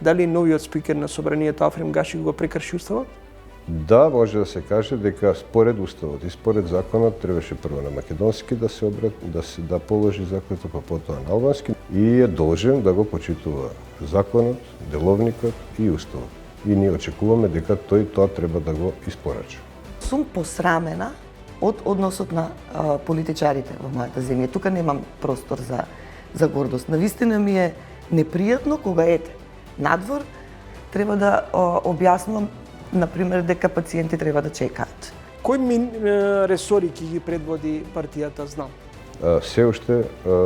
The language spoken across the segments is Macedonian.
Дали новиот спикер на собранието Африм Гаши го прекрши уставот? Да, може да се каже дека според уставот и според законот требаше прво на македонски да се да положи заклетва, па потоа на албански и е должен да го почитува законот, деловникот и уставот. И ние очекуваме дека тој тоа треба да го испорача. Сум посрамена од односот на политичарите во мојата земја. Тука немам простор за гордост. Навистина ми е непријатно кога надвор треба да објаснувам, например, дека пациенти треба да чекаат. Кои ресори ќе ги предводи партијата Знам? Се уште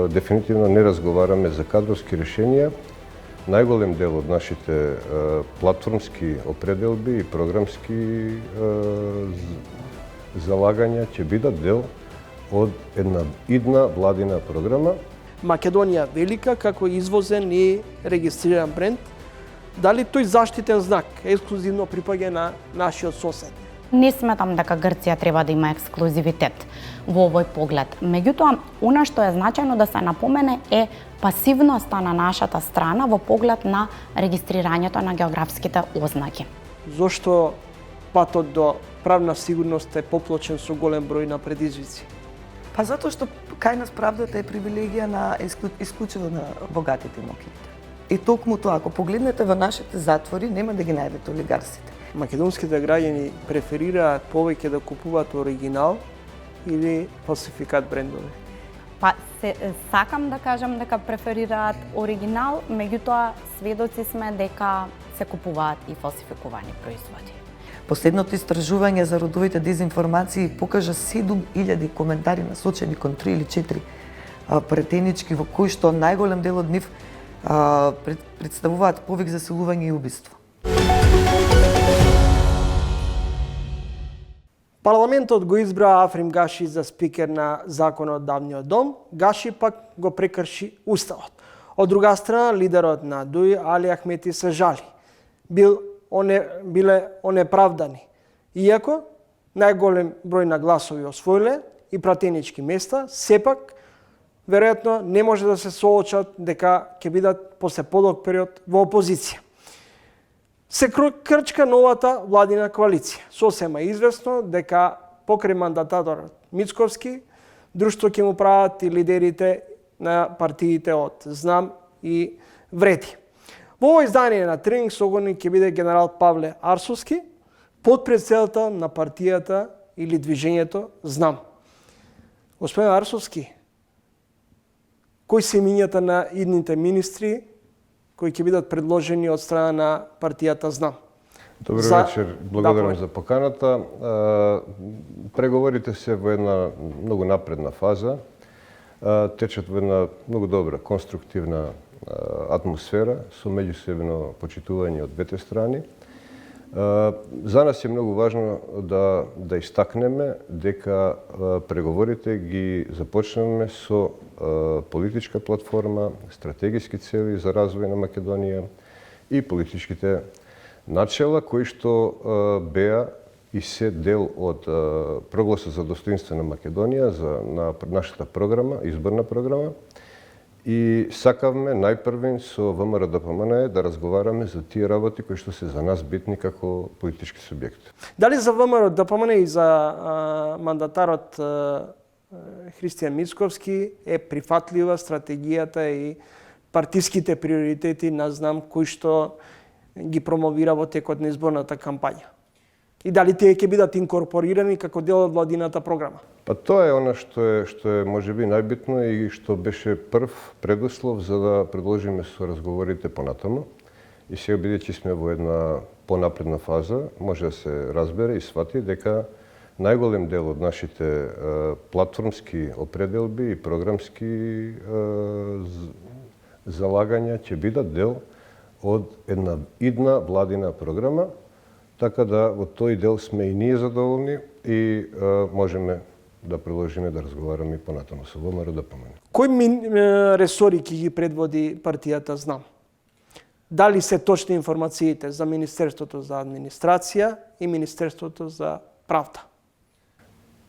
дефинитивно не разговараме за кадровски решенија. Најголем дел од нашите платформски определби и програмски залагања ќе бидат дел од една идна владина програма. Македонија велика како извозен и регистриран бренд. Дали тој заштитен знак ексклузивно припаѓа на нашиот сосед? Не сметам дека Грција треба да има ексклузивитет во овој поглед. Меѓутоа, она што е значајно да се напомене е пасивноста на нашата страна во поглед на регистрирањето на географските ознаки. Зошто патот до правна сигурност е поплочен со голем број на предизвици? Па затоа што кај нас правдата е привилегија на исклучиво на богатите и моките. И токму тоа, ако погледнете во нашите затвори, нема да ги најдете олигарсите. Македонските граѓани преферираат повеќе да купуваат оригинал или фалсификат брендови? Па сакам да кажам дека преферираат оригинал, меѓутоа сведоци сме дека се купуваат и фалсификувани производи. Последното истражување за родовите дезинформации покажа 7000 коментари насочени кон 3 или 4 претенички во кои што најголем дел од нив представуваат повик за силување и убиство. Парламентот го избра Африм Гаши за спикер на законодавниот дом, Гаши пак го прекрши уставот. Од друга страна, лидерот на ДУИ Али Ахмети се жали. Биле онеправдани. Иако најголем број на гласови освоиле и пратенички места, сепак веројатно не може да се соочат дека ќе бидат после подолг период во опозиција. Се крчка новата владина коалиција. Сосема известно дека покрај мандататорот Мицковски, друштво ќе му прават и лидерите на партиите од Знам и Вреди. Во ово издание на Тренинг согорник ќе биде генерал Павле Арсовски, подпредседател на партијата или движењето Знам. Господин Арсовски, кои се имињата на идните министри кои ќе бидат предложени од страна на партијата Знам? Добро вечер, благодарам за поканата. Преговорите се во една многу напредна фаза. Течат во една многу добра, конструктивна атмосфера со меѓусебно почитување од двете страни. За нас е многу важно да истакнеме дека преговорите ги започнеме со политичка платформа, стратегиски цели за развој на Македонија и политичките начела кои што беа и се дел од прогласот за достоинство на Македонија на нашата програма, изборна програма. И сакавме најпрвен со ВМРО-ДПМН да разговараме за тие работи кои што се за нас битни како политички субјекти. Дали за ВМРО-ДПМН и за мандатарот Христијан Мицковски е прифатлива стратегијата и партиските приоритети на Знам кои што ги промовира во текот на изборната кампања? И дали тие ќе бидат инкорпорирани како дел од владината програма? Па тоа е она што е можеби најбитно и што беше прв предуслов за да продолжиме со разговорите понатаму. И сега бидејќи сме во една понапредна фаза, може да се разбере и свати дека најголем дел од нашите платформски определби и програмски залагања ќе бидат дел од една идна владина програма, така да во тој дел сме и ние задоволни и можеме да продолжиме да разговараме и понатаму со ВМРО-ДПМН. Кои ресори ќе ги предводи партијата Знам? Дали се точни информациите за Министерството за администрација и Министерството за правда?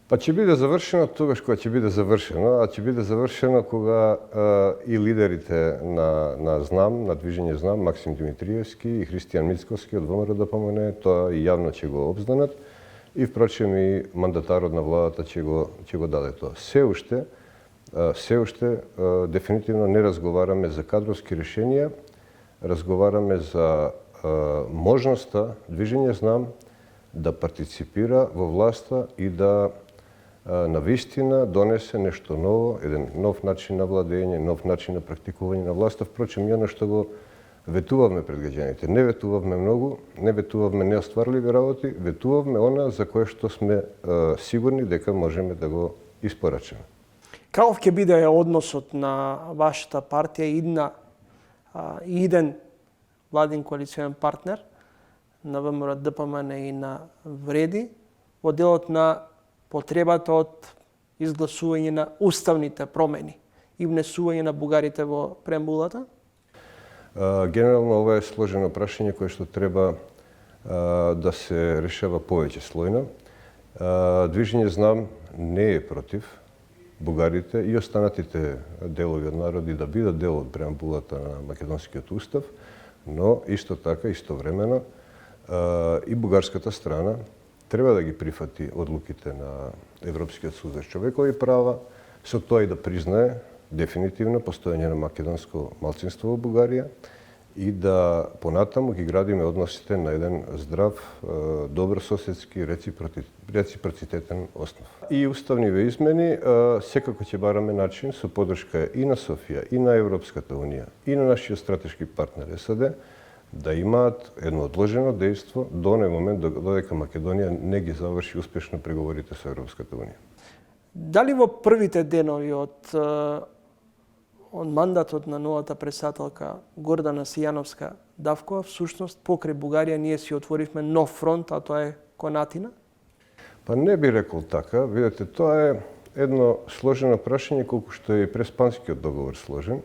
Па ќе биде завршено тогаш кога ќе биде завршено, а ќе биде завршено кога и лидерите на ЗНАМ, на движење ЗНАМ, Максим Димитриевски и Христијан Мицковски од ВМРО-ДПМНЕ, тоа и јавно ќе го обзнанат и впрочем и мандатарот на владата ќе го даде тоа. Се уште дефинитивно не разговараме за кадровски решенија, разговараме за можноста движење ЗНАМ да партиципира во власта и да на вистина донесе нешто ново, еден нов начин на владење, нов начин на практикување на власта. Впрочем, и оно што го ветувавме пред граѓаните. Не ветувавме многу, не ветувавме неостварливи работи, ветувавме она за кое што сме сигурни дека можеме да го испорачаме. Каков ќе биде односот на вашата партија и иден владин коалиционен партнер на ВМРО-ДПМН и на Вреди во делот на потребата од изгласување на уставните промени и внесување на бугарите во преамбулата? Генерално ова е сложено прашање кое што треба да се решава повеќе слојно. Движење ЗНАМ не е против бугарите и останатите делови од народи да бидат дел од преамбулата на македонскиот устав, но исто така, истовремено, и бугарската страна треба да ги прифати одлуките на Европскиот суд за човекови права, со тоа и да признае дефинитивно постоење на македонско малцинство во Бугарија и да понатаму ги градиме односите на еден здрав, добрососедски, реципроцитетен основ. И уставниве измени секако ќе бараме начин со поддршка и на Софија, и на Европската унија, и на нашиот стратешки партнер САД да имаат едно одложено дејство до оној момент додека Македонија не ги заврши успешно преговорите со Европската унија. Дали во првите денови од мандатот на новата председателка Гордана Сијановска-Давкова, всушност покрај Бугарија ние си отворивме нов фронт, а тоа е кон Атина? Па не би рекол така. Видете, тоа е едно сложено прашање колку што е и преспанскиот договор сложен.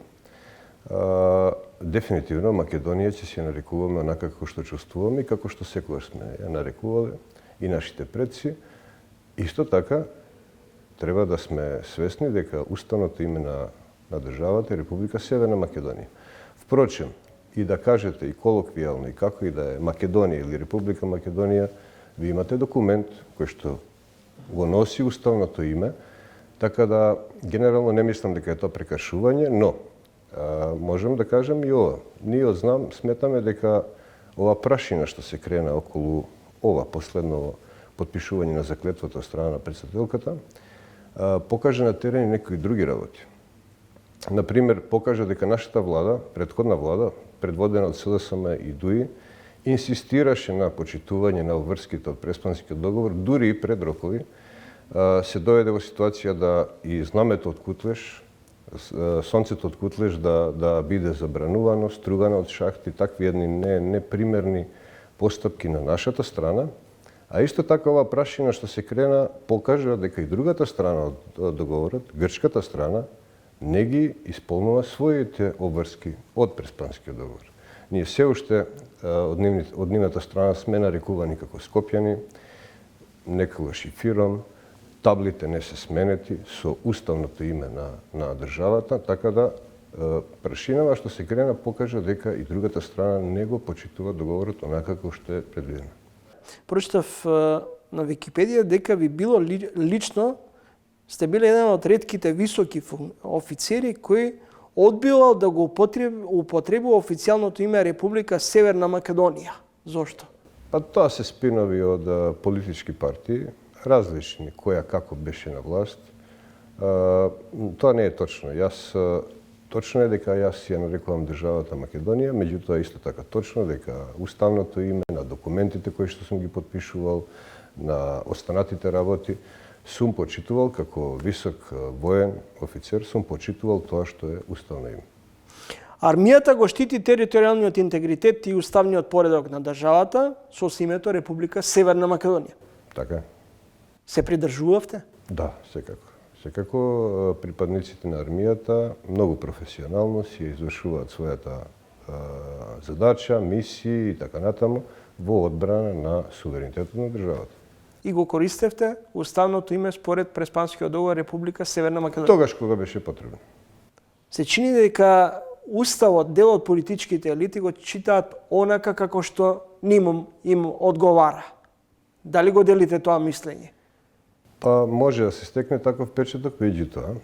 Дефинитивно Македонија ќе се нарекуваме онака како што чувствуваме и како што секогаш сме ја нарекувале и нашите предци. Исто така треба да сме свесни дека уставното име на државата е Република Северна Македонија. Впрочем, и да кажете и колоквијално и како и да е Македонија или Република Македонија, ви имате документ кој што го носи уставното име, така да генерално не мислам дека е тоа прекашување, но можем да кажем и ова. Ние од ЗНАМ сметаме дека ова прашина што се крена околу ова последно потпишување на заклетвата од страна на председателката, покаже на терен некои други работи. Например, покаже дека нашата влада, предходна влада, предводена од СДСМ и ДУИ, инсистираше на почитување на обврските од Преспанскиот договор, дури и пред рокови, се доведе во ситуација да и знамето од Кутлеш, сонцето од Кутлеш да биде забранувано, стругано од шахти, такви едни непримерни постапки на нашата страна, а исто така ова прашина што се крена покажа дека и другата страна од договорот, грчката страна, не ги исполнува своите обврски од Преспанскиот договор. Ние се уште од нивната страна сме нарекувани како Скопјани, некогаш и Фиром, таблите не се сменети со уставното име на државата, така да прашинава што се крена покажа дека и другата страна не го почитува договорот онака како што е предвидено. Прочитав на Википедија дека ви било лично сте били еден од ретките високи офицери кои одбило да го употребува официјалното име Република Северна Македонија. Зошто? Па тоа се спинови од политички партии, различни, која како беше на власт. Тоа не е точно. Точно е дека јас ја нарекувам државата Македонија, меѓутоа исто така точно дека уставното име на документите кои што сум ги подпишувал, на останатите работи, сум почитувал како висок воен офицер, сум почитувал тоа што е уставно име. Армијата го штити територијалниот интегритет и уставниот поредок на државата со името Република Северна Македонија. Така е. Се придржувавте? Да, секако. Секако припадниците на армијата многу професионално си извршуваат својата задача, мисии и така натаму во одбрана на суверенитетот на државата. и го користевте уставното име според Преспанскиот договор Република Северна Македонија. Тогаш кога беше потребно. Се чини дека уставот, дел од политичките елити го читаат онака како што им одговара. Дали го делите тоа мислење? Па може да се стекне таков впечаток, меѓутоа,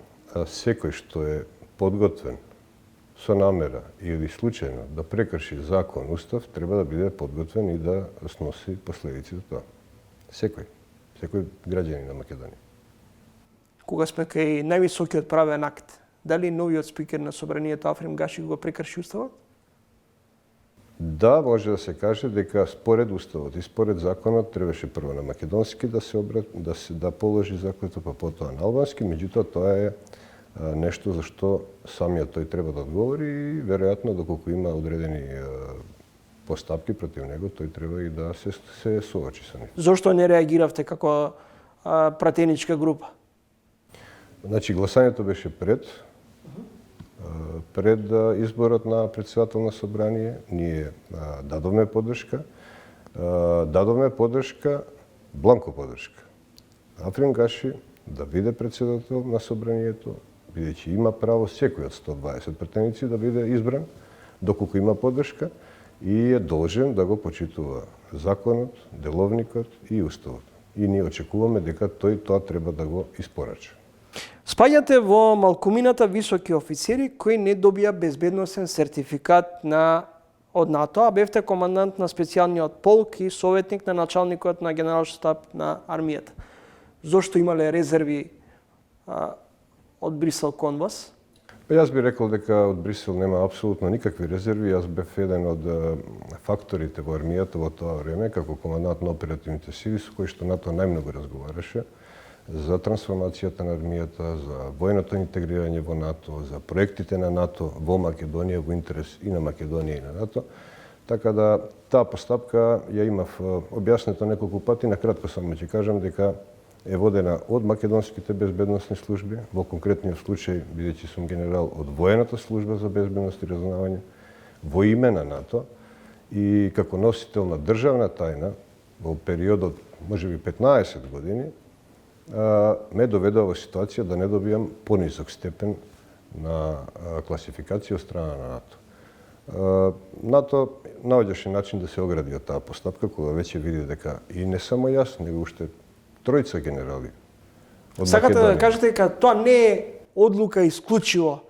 секој што е подготвен со намера или случајно да прекрши закон, устав, треба да биде подготвен и да сноси последиците тоа. Секој граѓанин на Македонија. Кога сме кај највисокиот правен акт, дали новиот спикер на собранието Африм Гаши го прекрши уставот? Да, може да се каже дека според уставот и според законот требаше прво на македонски да положи заклетва, па потоа на албански, меѓутоа тоа е нешто за што самиот тој треба да одговори и веројатно доколку има одредени постапки против него, тој треба и да се соочи со нив. Зошто не реагиравте како пратеничка група? Значи гласањето беше пред изборот на председател на собрание, ние дадовме поддршка, бланко поддршка. Африм Гаши да биде председател на собранието, бидејќи има право секој од 120 пратеници да биде избран, доколку има поддршка и е должен да го почитува законот, деловникот и уставот. И ние очекуваме дека тој тоа треба да го испорача. Спаѓате во малкумината високи офицери кои не добија безбедносен сертификат од НАТО, а бевте командант на специјалниот полк и советник на началникот на генералниот штаб на армијата. Зошто имале резерви од Брисел кон вас? Јас би рекол дека од Брисел нема апсолутно никакви резерви. Јас бев еден од факторите во армијата во тоа време, како командант на оперативните сили, со кои што НАТО најмногу разговараше за трансформацијата на армијата, за војното интегрирање во НАТО, за проектите на НАТО во Македонија, во интерес и на Македонија и на НАТО. Така да таа постапка ја имав објаснето неколку пати, на кратко само ќе кажам дека е водена од македонските безбедносни служби, во конкретниот случај, бидејќи сум генерал од воената служба за безбедност и разузнавање, во име на НАТО и како носител на државна тајна во периодот можеби 15 години, ме доведува во ситуација да не добијам понизок степен на класификација од страна на НАТО. НАТО наоѓаше начин да се огради од таа постапка, кога веќе види дека и не само јас, него уште тројца генерали од Сакате Македонија. да кажете дека тоа не е одлука исклучиво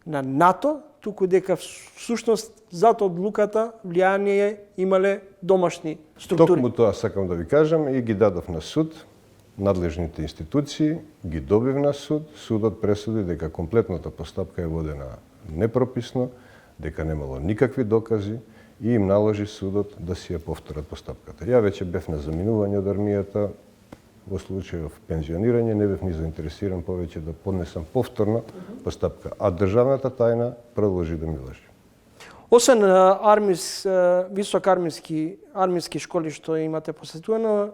на НАТО, туку дека всушност зад одлуката влијание имале домашни структури. Токму тоа сакам да ви кажам и ги дадов на суд, надлежните институции, ги добив на суд, судот пресуди дека комплетната постапка е водена непрописно, дека немало никакви докази и им наложи судот да си ја повторат постапката. Ја веќе бев на заминување од армијата, во случајов пензионирање, не бев ни заинтересиран повеќе да поднесам повторна постапка, а државната тајна продолжи да ми лажи. Освен висок армиски школи што имате посетувано,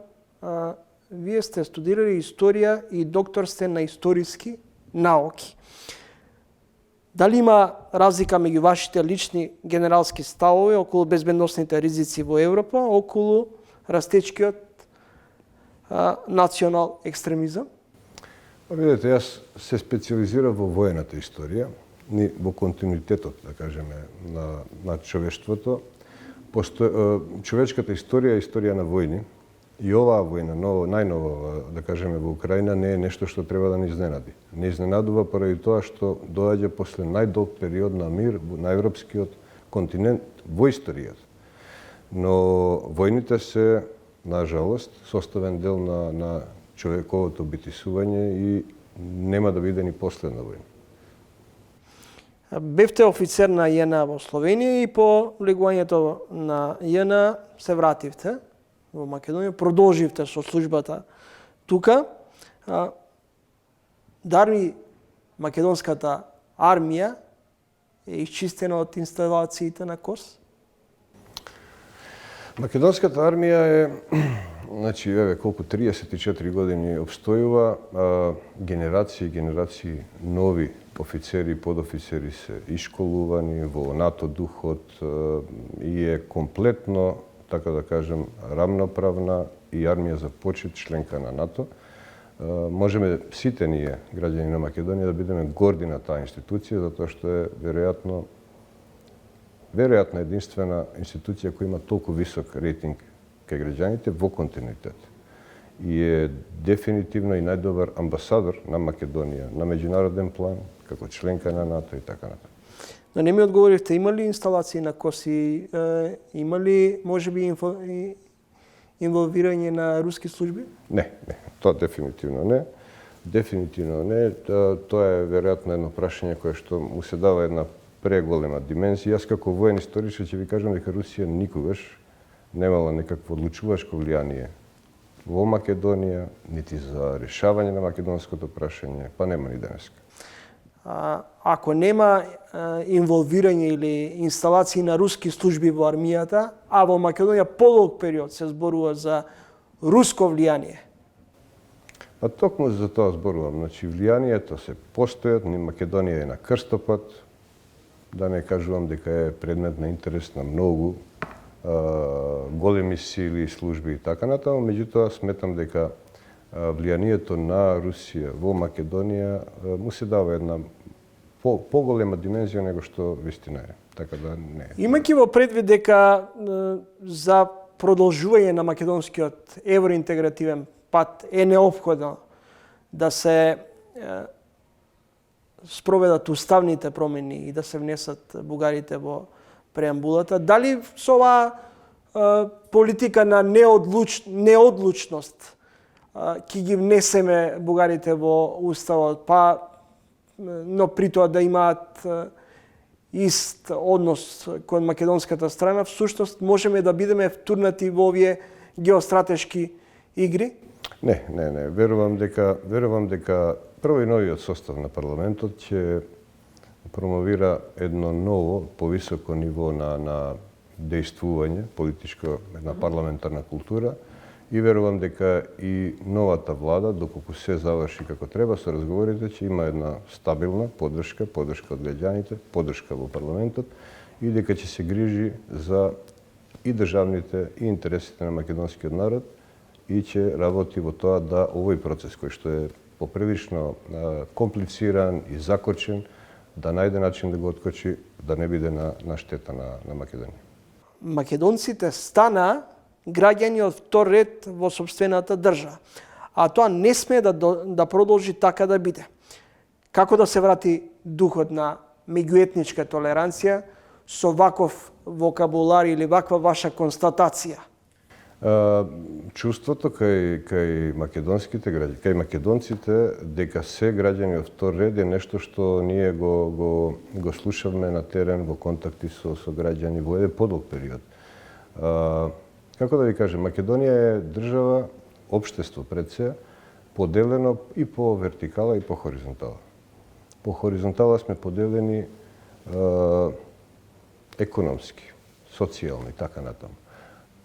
вие сте студирали историја и доктор сте на историски науки. Дали има разлика меѓу вашите лични генералски ставови околу безбедносните ризици во Европа, околу растечкиот национал екстремизам? Видете, јас се специализирав во воената историја, во континуитетот, да кажеме, на човештвото. Човечката историја е историја на војни и оваа војна, најнова, да кажеме, во Украина не е нешто што треба да ни изненади. Не изненадува поради тоа што доаѓа после најдолг период на мир на европскиот континент во историјата. Но војните се, на жалост, составен дел на човековото битисување и нема да биде ни последна војна. Бевте офицер на ЈНА во Словенија и по легувањето на ЈНА се вративте во Македонија, продолживте со службата тука. Дали македонската армија е исчистена од инсталациите на КОС? Македонската армија е, значи, колку 34 години обстојува, генерации и генерации нови офицери и подофицери се ишколувани во НАТО духот и е комплетно, така да кажем, рамноправна и армија за почет членка на НАТО. Можеме сите ние, граѓани на Македонија, да бидеме горди на таа институција, затоа што е веројатно единствена институција која има толку висок рейтинг кај граѓаните во континуитет. И е дефинитивно и најдобар амбасадор на Македонија на меѓународен план, како членка на НАТО и така натаму. Но не ми одговоривте, има ли инсталации на Коси, има ли можеби инволвирање на руски служби? Не, тоа дефинитивно не. Дефинитивно не. Тоа е веројатно едно прашање кое што му се дава една преголема димензија. Јас како воен историчар ќе ви кажам дека Русија никогаш немала некакво одлучувачко влијание во Македонија, нити за решавање на македонското прашање, па нема ни денеска. Ако нема инволвирање или инсталации на руски служби во армијата, а во Македонија подолг период се зборува за руско влијание. А токму за тоа зборувам. Значи, влијанието се постојат, Македонија е на крстопат, да не кажувам дека е предмет на интерес на многу големи сили, служби и така натаму, меѓутоа сметам дека влијанието на Русија во Македонија му се дава една поголема димензија него што вистина е. Така да не е. Имајќи во предвид дека за продолжување на македонскиот евроинтегративен пат е неопходно да се спроведат уставните промени и да се внесат бугарите во преамбулата, дали со оваа политика на неодлучност ќе ги внесеме бугарите во уставот, но при тоа да имаат ист однос кон македонската страна, всушност можеме да бидеме втурнати во овие геостратешки игри? Не. Верувам дека прво и новиот состав на парламентот ќе промовира едно ново, повисоко ниво на дејствување, политичко, една парламентарна култура, и верувам дека и новата влада, доколку се заврши како треба со разговорите, ќе има една стабилна поддршка од граѓаните, поддршка во парламентот, и дека ќе се грижи за и државните и интересите на македонскиот народ, и ќе работи во тоа да овој процес кој што е поприлично комплициран и закочен, да најде начин да го откочи, да не биде на штета на Македонија. Македонците стана граѓани од втор ред во сопствената држава, а тоа не сме да продолжи така да биде. Како да се врати духот на меѓуетничка толеранција со ваков вокабулар или ваква ваша констатација? Чувството кај македонците дека се граѓани од втор ред е нешто што ние го слушавме на терен во контакти со граѓани во еден подолг период. Како да ви кажем, Македонија е држава, општество пред се, поделено и по вертикала и по хоризонтала. По хоризонтала сме поделени економски, социјално и така натаму.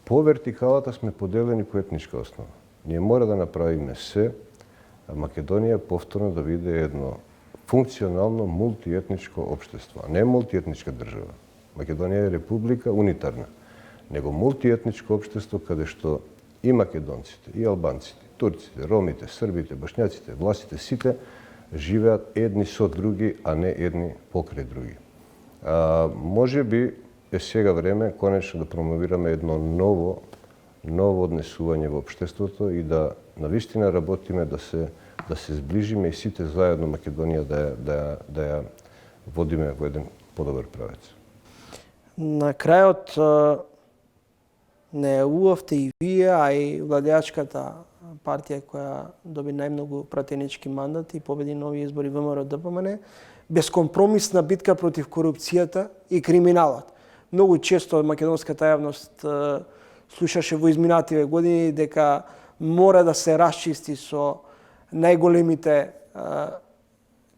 По вертикалата сме поделени по етничка основа. Ние мора да направиме се Македонија повторно да биде едно функционално мултиетничко општество, а не мултиетничка држава. Македонија е република унитарна, него мултиетничко општество каде што и македонците, и албанците, турците, ромите, србите, бошњаците, власите, сите живеат едни со други, а не едни покрај други. Може би е сега време конечно да промовираме едно ново однесување во општеството и да навистина работиме да се зближиме и сите заедно Македонија да ја водиме во еден подобар правец. На крајот не уавте и вие, а и владеачката партија која доби најмногу пратенички мандати и победи нови избори ВМРО-ДПМН, безкомпромисна битка против корупцијата и криминалот. Многу често македонската јавност слушаше во изминативе години дека мора да се расчисти со најголемите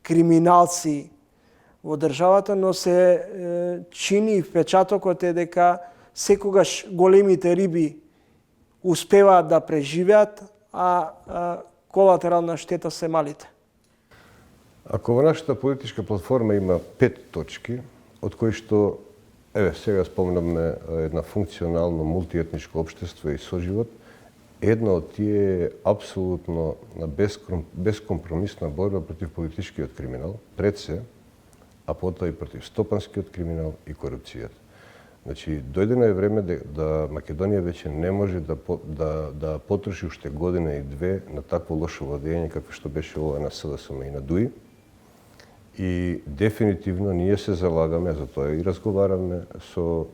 криминалци во државата, но се чини и впечатокот е дека секогаш големите риби успеваат да преживеат, а колатерална штета се малите. Ако во нашата политичка платформа има 5 точки, од кои што сега спомнавме една функционално мултиетничко општество и соживот, Една од тие е апсолутно бескомпромисна борба против политичкиот криминал, пред се, а потоа и против стопанскиот криминал и корупцијата. Значи, дојдено е време да Македонија веќе не може да потроши уште година и две на такво лошо владење како што беше ова на СДСМ и на ДУИ. И дефинитивно ние се залагаме, за тоа и разговараме со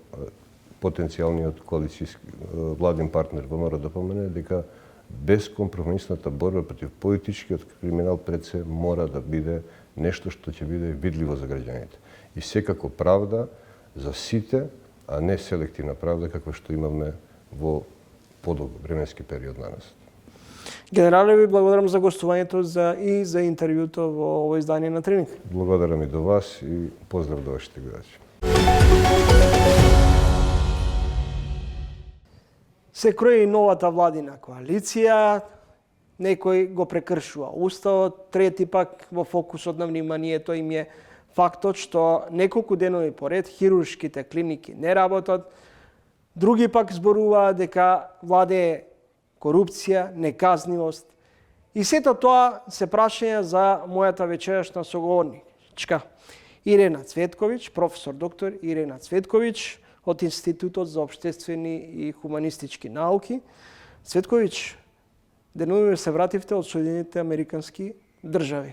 потенцијалниот коалицијски владин партнер ВМРО-ДПМН, дека бескомпромисната борба против политичкиот криминал пред се мора да биде нешто што ќе биде видливо за граѓаните. И секако правда за сите, а не селективна правда каква што имаме во подолг временски период на нас. Генерале, ви благодарам за гостувањето и за интервјуто во ово издание на Тренинг. Благодарам и до вас и поздрав до вашите гледачи. Се крои новата владина коалиција, некој го прекршува уставот, трети пак во фокусот на вниманието им е фактот што неколку денови поред хируршките клиники не работат, други пак зборуваат дека владее корупција, неказнивост. И сето тоа се прашања за мојата вечерашна соговорничка. Ирена Цветковиќ, професор доктор Ирена Цветковиќ од Институтот за општествени и хуманистички науки. Цветковиќ, денови се вративте од Соединените Американски држави.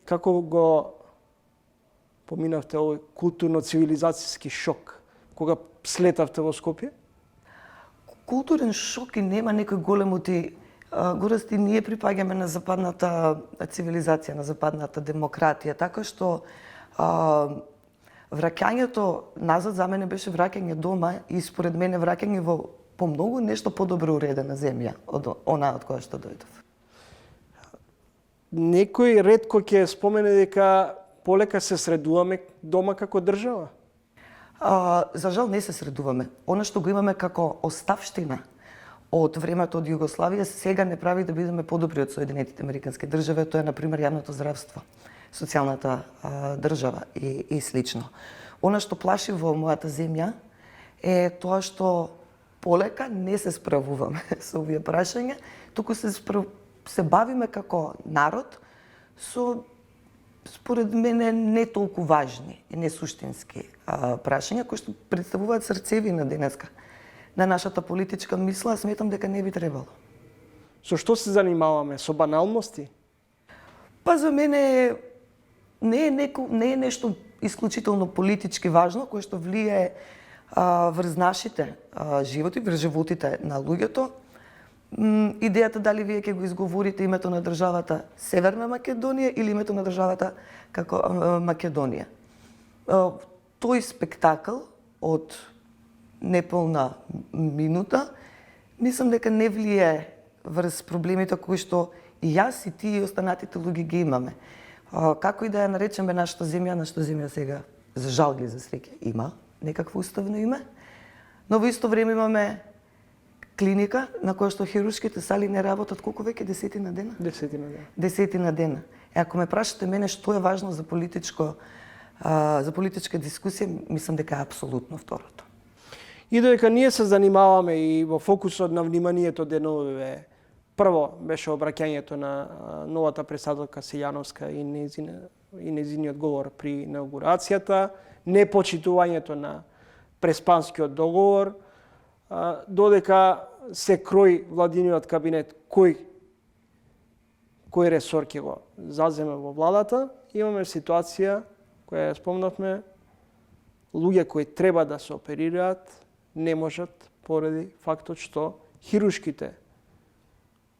Како го поминавте овој културно-цивилизацијски шок кога слетавте во Скопје? Културен шок и нема некој големоти горести, ние припаѓаме на западната цивилизација, на западната демократија, така што враќањето назад за мене беше враќање дома и според мене враќање во по многу нешто подобро уредена земја од она од која што дојдов. Некој ретко ќе спомене дека полека се средуваме дома како држава? За жал не се средуваме. Она што го имаме како оставштина од времето од Југославија сега не прави да бидеме подобри од Соединетите Американски држави, тоа е на пример јавното здравство, социјалната држава и слично. Она што плаши во мојата земја е тоа што полека не се справуваме со овие прашања, туку се бавиме како народ со според мене не толку важни и не суштински прашања кои што представуваат срцевина денеска на нашата политичка мисла, сметам дека не би требало. Со што се занимаваме? Со баналности? Па за мене не е нешто исклучително политички важно кое што влијае врз нашите животи, врз животите на луѓето. Идејата дали вие ќе го изговорите името на државата Северна Македонија или името на државата како Македонија. Тој спектакл од неполна минута, мислам дека не влијае врз проблемите кои што и јас и ти и останатите луѓе ги имаме. Како и да ја наречеме нашата земја сега, за жал или за среќа, има некакво уставно име, но во исто време имаме клиника на која што хируршките сали не работат колку веќе, 10 дена? 10 дена. 10 дена. Ако ме прашате мене што е важно за политичка дискусија, мислам дека е апсолутно второто. И додека ние се занимаваме и во фокусот на вниманието деновиве, прво беше обраќањето на новата председателка Силјановска и нејзиниот говор при инаугурацијата, непочитувањето на Преспанскиот договор, додека се крои владиниот кабинет кој ресор ќе го заземе во владата, имаме ситуација која ја спомнавме, луѓе кои треба да се оперираат не можат поради фактот што хируршките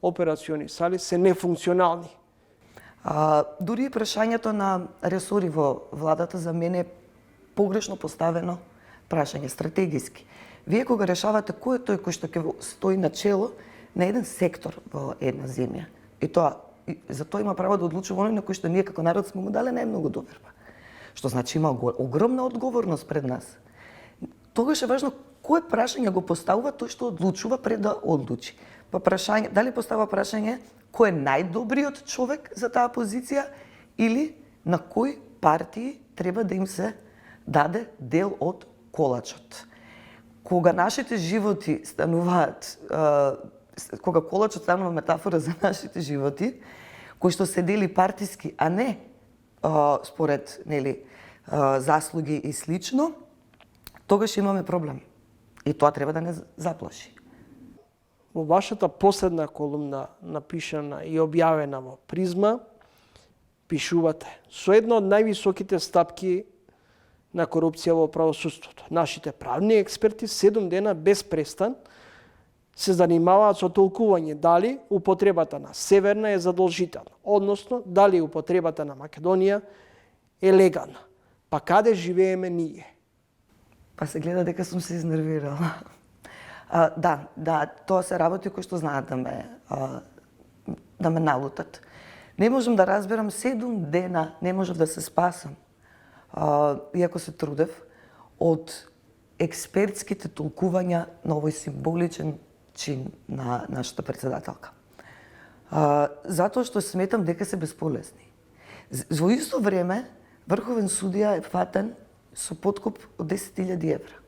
операциони сали се нефункционални. Дури и прашањето на ресори во владата за мене е погрешно поставено прашање, стратегиски. Вие кога решавате кој е тој кој што ќе стои на чело на еден сектор во една земја, и за тоа има право да одлучува оној на кој што ние како народ сме му дали најмногу доверба. Што значи има огромна одговорност пред нас. Тогаш е важно кое прашање го поставува тој што одлучува пред да одлучи. Па прашање, дали постава прашање кој е најдобриот човек за таа позиција или на кој партии треба да им се даде дел од колачот. Кога нашите животи стануваат кога колачот станува метафора за нашите животи, кои што се дели партиски, а не според заслуги и слично, тогаш имаме проблем. И тоа треба да не заплаши. Во вашата последна колумна, напишана и објавена во Призма, пишувате: со една од највисоките стапки на корупција во правосудството. Нашите правни експерти 7 дена без престан се занимаваат со толкување дали употребата на Северна е задолжителна, односно дали употребата на Македонија е легална. Па каде живееме ние? Па се гледа дека сум се изнервирала. Да, тоа се работи кои што знаат да ме налутат. Не можам да разберам 7 дена, не можев да се спасам, иако се трудев, од експертските толкувања на овој символичен чин на нашата председателка. Затоа што сметам дека се бесполезни. Во исто време, врховен судија е фатен со подкуп од 10.000 евра.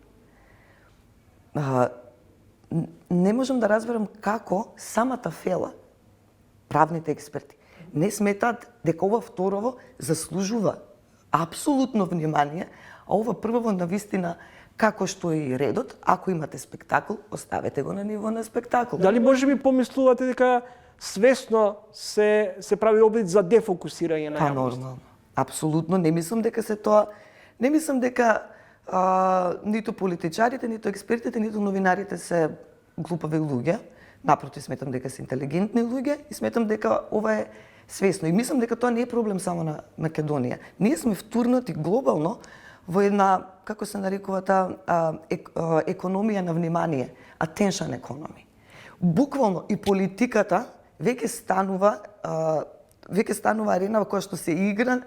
Не можам да разберам како самата фела, правните експерти, не сметаат дека ова второво заслужува апсолутно внимание, а ова првово навистина, како што е и редот, ако имате спектакл, оставете го на ниво на спектакл. Дали може би помислувате дека свесно се прави обид за дефокусирање на Па јавност? нормално. Апсолутно не мислам дека се тоа. Не мислам дека ниту политичарите, ниту експертите, ниту новинарите се глупави луѓе. Напротив, сметам дека се интелигентни луѓе и сметам дека ова е свесно. И мислам дека тоа не е проблем само на Македонија. Ние сме втурнати глобално во една, како се нарекува таа, економија на внимание, attention economy. Буквално и политиката веќе станува арена во која што се игра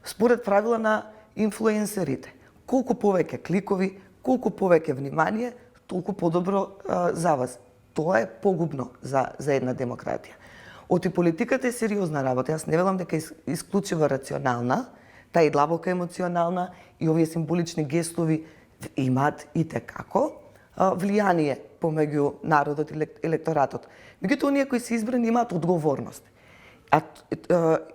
според правила на инфлуенсерите. Колку повеќе кликови, колку повеќе внимание, толку подобро за вас. Тоа е погубно за една демократија. Оти политиката е сериозна работа. Јас не велам дека е исклучиво рационална, таа е длабоко емоционална и овие символични гестови имаат и текако влијание помеѓу народот и електоратот. Меѓутоа, оние кои се избрани имаат одговорност.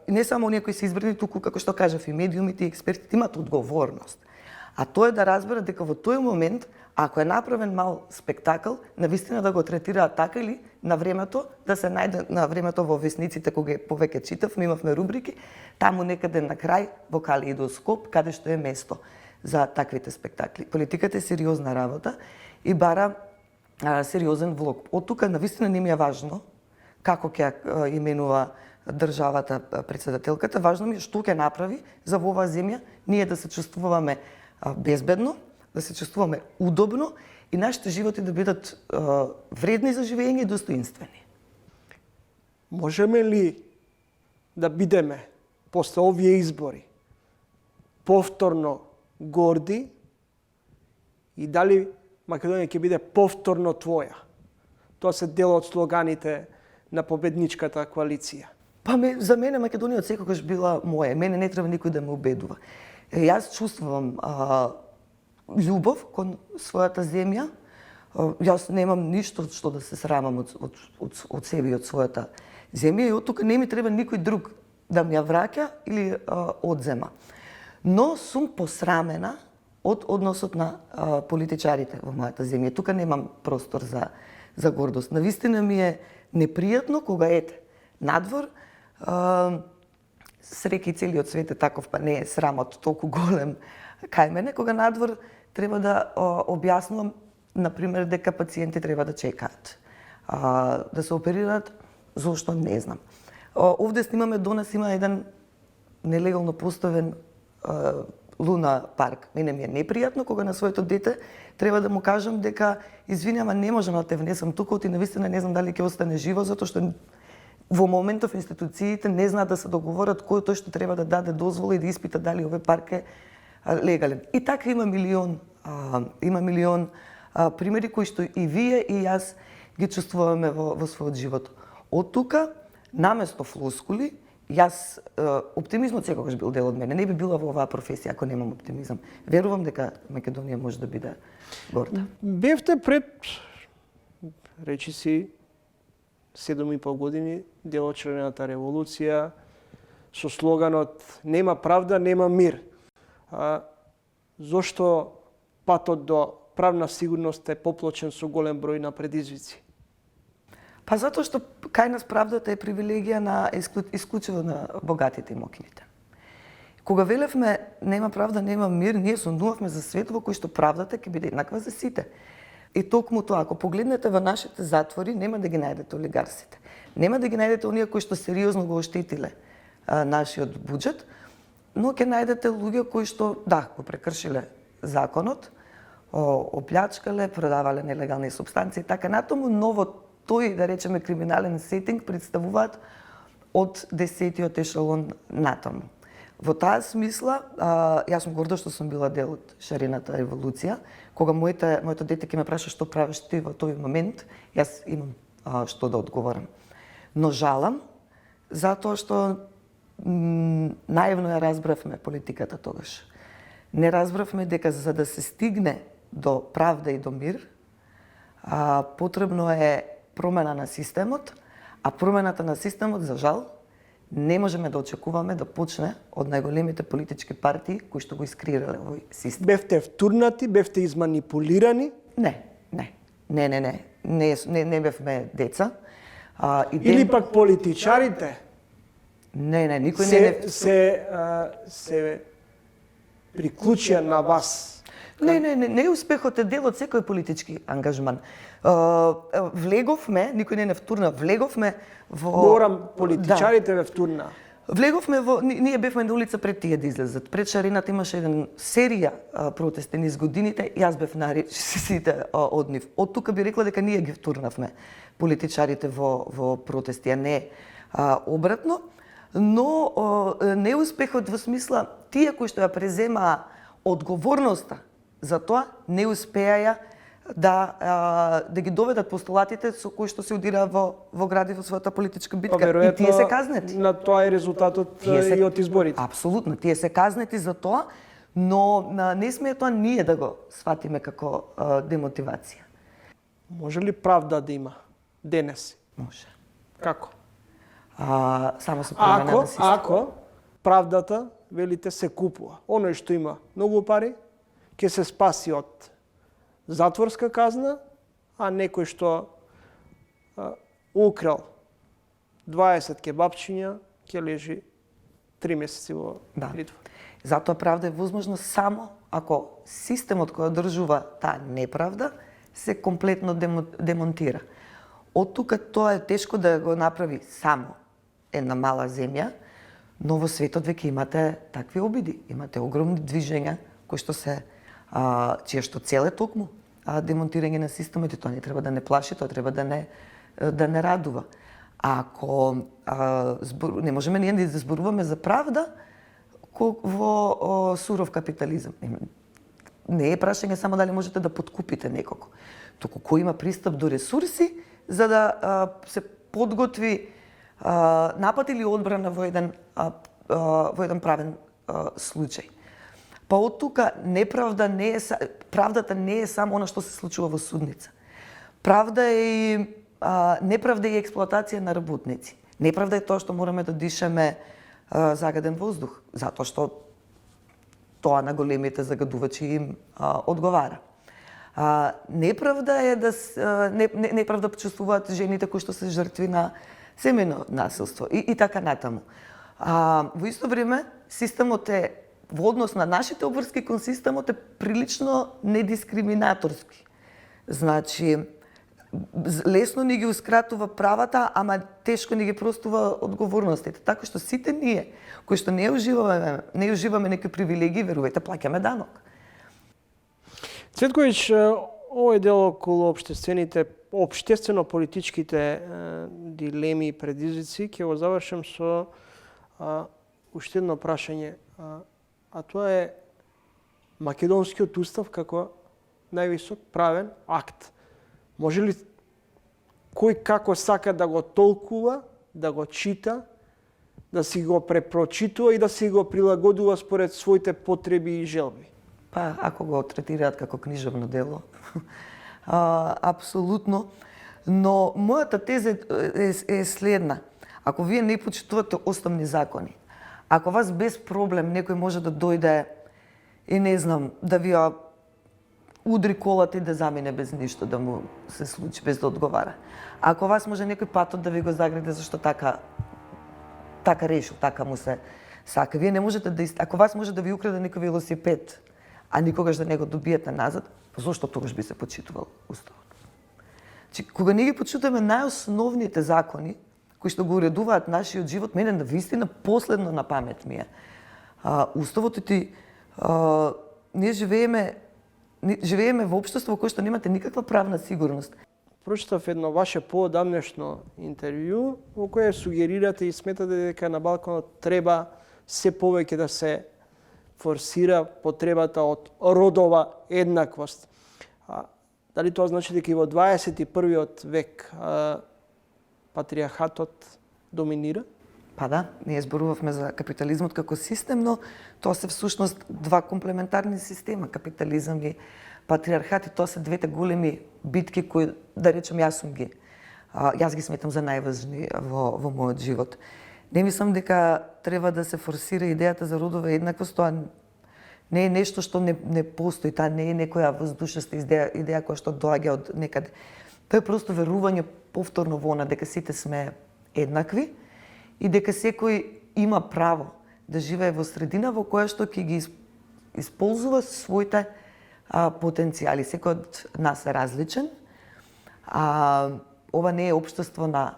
Не само оние кои се избрани, туку, како што кажав, и медиумите и експертите имаат одговорност. А тоа е да разберат дека во тој момент, ако е направен мал спектакл, навистина да го третираат така или на времето, да се најде на времето во весниците, кога повеќе читав, ми имавме рубрики, таму некаде на крај, во калеидоскоп, каде што е место за таквите спектакли. Политиката е сериозна работа и бара сериозен влог. Од тука навистина не ми е важно како ќе именува државата председателката, важно ми е што ќе направи за во оваа земја ние да се чувствуваме безбедно, да се чувствуваме удобно и нашите животи да бидат вредни за живење и достоинствени. Можеме ли да бидеме после овие избори повторно горди и дали Македонија ќе биде повторно твоја? Тоа се дел од слоганите на победничката коалиција. За мене Македонија секогаш била моја. Мене не треба никој да ме убедува. Јас чувствувам љубов кон својата земја. Јас немам ништо што да се срамам од себе и од својата земја и од тука не ми треба никој друг да ми ја враќа или одзема. Но сум посрамена од односот на политичарите во мојата земја. Тука немам простор за гордост. Навистина ми е непријатно кога надвор среќи целиот свет е таков, па не е срамот толку голем кај мене, кога надвор треба да објаснувам, например, дека пациенти треба да чекаат, да се оперираат, зошто не знам. Овде снимаме, до нас има еден нелегално поставен луна парк. Мене ми е непријатно кога на своето дете треба да му кажам дека извинјава, не можам да те внесам тука, ти навистина не знам дали ќе остане живо, затоа што во моментов институциите не знаат да се договорат кој тој што треба да даде дозвола и да испита дали овој парк е легален. И така има милион примери кои што и вие и јас ги чувствуваме во својот живот. Од тука, наместо флоскули, јас оптимизмот секогаш бил дел од мене. Не би била во оваа професија ако немам оптимизам. Верувам дека Македонија може да биде горда. Бевте пред, речи си, 7,5 години, дел од Червената револуција, со слоганот "Нема правда, нема мир". Зошто патот до правна сигурност е поплочен со голем број на предизвици? Па затоа што кај нас правдата е привилегија на исклучиво на богатите и мокните. Кога велевме нема правда, нема мир, ние сонувавме за свет во кој што правдата ќе биде еднаква за сите. И токму тоа, ако погледнете во нашите затвори, нема да ги најдете олигарсите. Нема да ги најдете оние кои што сериозно го оштетиле нашиот буџет, но ќе најдете луѓе кои што, да, го прекршиле законот, оплячкале, продавале нелегални супстанции, така натаму, но во тој, да речеме, криминален сетинг представуваат од 10-тиот ешелон натаму. Во таа смисла, јас сум горда што сум била дел од Шарената револуција. Кога моето дете ќе ме праша што правиш ти во тој момент, јас имам што да одговорам. Но жалам, затоа што наивно ја разбравме политиката тогаш. Не разбравме дека за да се стигне до правда и до мир, потребно е промена на системот, а промената на системот, за жал, не можеме да очекуваме да почне од најголемите политички партии кои што го искреирале овој систем. Бевте втурнати, бевте изманипулирани? Не бевме деца. Или пак политичарите? Не, никој се приклучија на вас? Не, успехот е дел од секој политички ангажман. Влеговме, никој не втурна, влеговме во... Говорам, политичарите ве втурна. Влеговме во... Ние бевме на улица пред тие да излезат. Пред Шарената имаше еден серија протести низ годините, јас бев на речисите од нив. Од тука би рекла дека ние ги втурнавме политичарите во протести, а не обратно. Но неуспехот во смисла, тие кои што ја преземаа одговорноста за тоа, не успеаја да ги доведат постулатите со кои што се удира во гради во својата политичка битка. И тие се казнети. На тоа е резултатот и од изборите. Апсолутно, тие се казнети за тоа, но не смее тоа ние да го сватиме како демотивација. Може ли правда да има денес? Може. Како? Само со промена на систем. Ако правдата, велите, се купува. Оној што има многу пари, ќе се спаси од затворска казна, а некој што украл 20 кебапчиња, ќе лежи 3 месеци во притвор. Затоа правда е возможно само ако системот кој одржува таа неправда се комплетно демонтира. Од тука тоа е тешко да го направи само една мала земја, но во светот веќе имате такви обиди, имате огромни движења кои што се чија што цел е токму демонтирање на системот, и тоа не треба да не плаши, тоа треба да не радува. Ако не можеме ние да зборуваме за правда во суров капитализам. Не е прашање само дали можете да подкупите некого, туку кој има пристап до ресурси за да се подготви напад или одбрана во еден правен случај. Па од тука правдата не е само она што се случува во судница. Неправда е и експлоатација на работници. Неправда е тоа што мораме да дишаме загаден воздух, затоа што тоа на големите загадувачи им одговара. Неправда е неправда почувствуваат жените кои што се жртви на семејно насилство и така натаму. Во исто време системот е во однос на нашите обврски кон системот е прилично недискриминаторски. Значи, лесно ни гиускратува правата, ама тешко ни ги простува одговорностите. Така што сите ние, кои што не уживаме некои привилегии, верувајте, плаќаме данок. Цветковиќ, овој дел околу обштествено-политичките дилеми и предизвици ќе го завршам со уште едно прашање, а тоа е македонскиот устав како највисок правен акт. Може ли кој како сака да го толкува, да го чита, да си го препрочитува и да си го прилагодува според своите потреби и желби? Па, ако го третираат како книжевно дело, апсолутно. Но мојата теза е следна. Ако вие не почитувате основни закони, ако вас без проблем некој може да дојде и не знам, да ви ја удри колата и да замине без ништо да му се случи, без да одговара. Ако вас може некој патот да ви го загради зашто така решил, така му се сака. Вие не можете да ако вас може да ви украде некој велосипед, а никогаш да не го добиете назад, зошто тогаш би се почитувал уставот? Кога ние ги почитаме најосновните закони кои што го уредуваат нашиот живот, мене навистина последно на памет ми е уставот и ние живееме во општество во кое што немате никаква правна сигурност. Прочитав едно ваше поодамнешно интервју во кое сугерирате и сметате дека на Балканот треба се повеќе да се форсира потребата од родова еднаквост. Дали тоа значи дека и во 21. век патриархатот доминира? Па да, ние зборувавме за капитализмот како систем, но тоа се всушност два комплементарни система, капитализам и патриархат, и тоа се двете големи битки кои, да речем, јас ги сметам за најважни во мојот живот. Не мислам дека треба да се форсира идејата за родова еднаквост, тоа не е нешто што не постои, таа не е некоја воздушеста идеја која што доаѓа од некаде. Тоа е просто верување повторно во она дека сите сме еднакви и дека секој има право да живее во средина во која што ќе ги исползува своите потенцијали. Секој од нас е различен. Ова не е општество на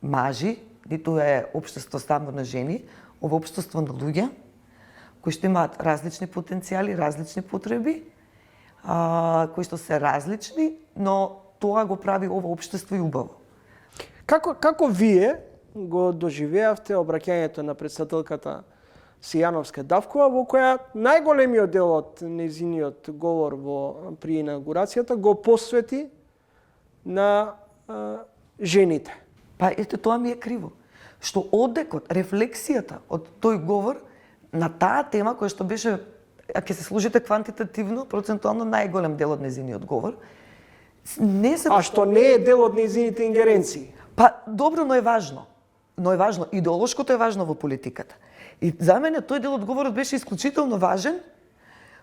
мажи, ниту е општество само на жени, ова е општество на луѓе кои што имаат различни потенцијали, различни потреби, кои што се различни, но тоа го прави ова општество и убаво. Како вие го доживеавте обраќањето на претседателката Сијановска Давкова, во која најголемиот дел од нејзиниот говор при инаугурацијата го посвети на жените? Па ете, тоа ми е криво. Што одекот, рефлексијата од тој говор на таа тема која што беше, ако се служите квантитативно, процентуално најголем дел од нејзиниот говор, не се... А што не е дел од нејзините ингеренции? Па добро, но е важно. Идеолошкото е важно во политиката. И за мене тој дел од говорот беше исклучително важен,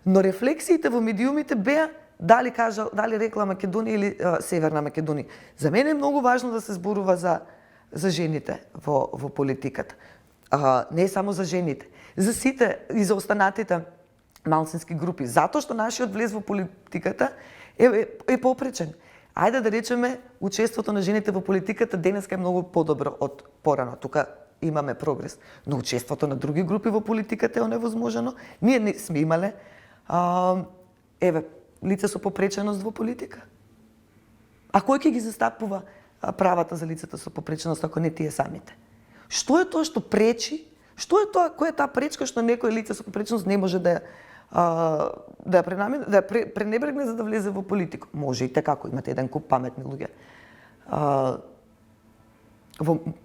но рефлексиите во медиумите беа дали рекла Македонија или Северна Македонија. За мене е многу важно да се зборува за жените во политиката. Не само за жените, за сите и за останатите малцински групи. Затоа што нашиот влез во политиката е попречен. Ајде да речеме, учеството на жените во политиката денеска е многу подобро од порано. Тука имаме прогрес. Но учеството на други групи во политиката е оневозможено. Ние не сме имале лица со попреченост во политика. А кој ќе ги застапува правата за лицата со попреченост ако не тие самите? Што е тоа што пречи? Што е тоа, која е таа пречка што некој лице со попреченост не може да ја пренебрегне за да влезе во политика? Може и така, ако имате еден куп паметни луѓе.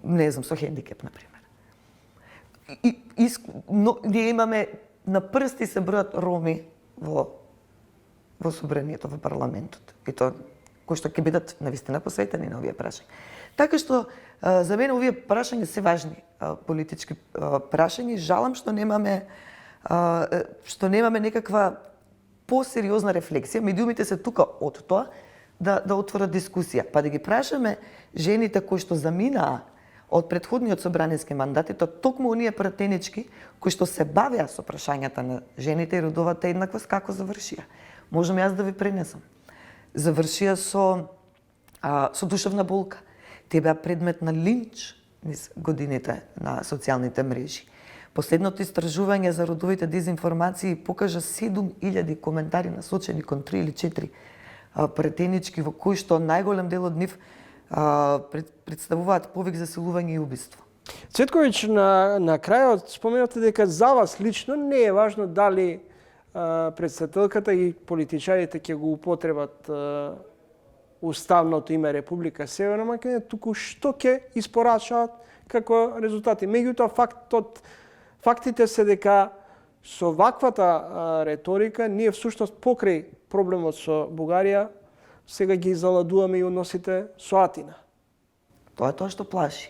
Не знам, со хендикеп, например. Ние имаме на прсти се бројат роми во собранието, во парламентот. И тоа кои што ќе бидат навистина посветени на овие прашања. Така што за мене овие прашања се важни политички прашања. Жалам што немаме некаква посериозна рефлексија. Медиумите се тука од тоа да отворат дискусија, па да ги прашаме жените кои што заминаа од претходниот собраниски мандат, и тоа токму оние пратенички кои што се бавеа со прашањата на жените и родовата еднаквост, како завршија. Можам јас да ви пренесам. Завршија со душевна болка. Те беа предмет на линч низ годините на социјалните мрежи. Последното истражување за родовите дезинформации покажа 7000 коментари насочени кон 3 или 4 претенички во кои што најголем дел од нив представуваат повик за силување и убиство. Цветковиќ, на крајот споменавте дека за вас лично не е важно дали претседателката и политичарите ќе го употребат уставното име Република Северна Македонија, туку што ќе испорачаат како резултати. Меѓутоа фактите се дека со ваквата реторика ние всушност покрај проблемот со Бугарија сега ги заладуваме и односите со Атина. Тоа е тоа што плаши.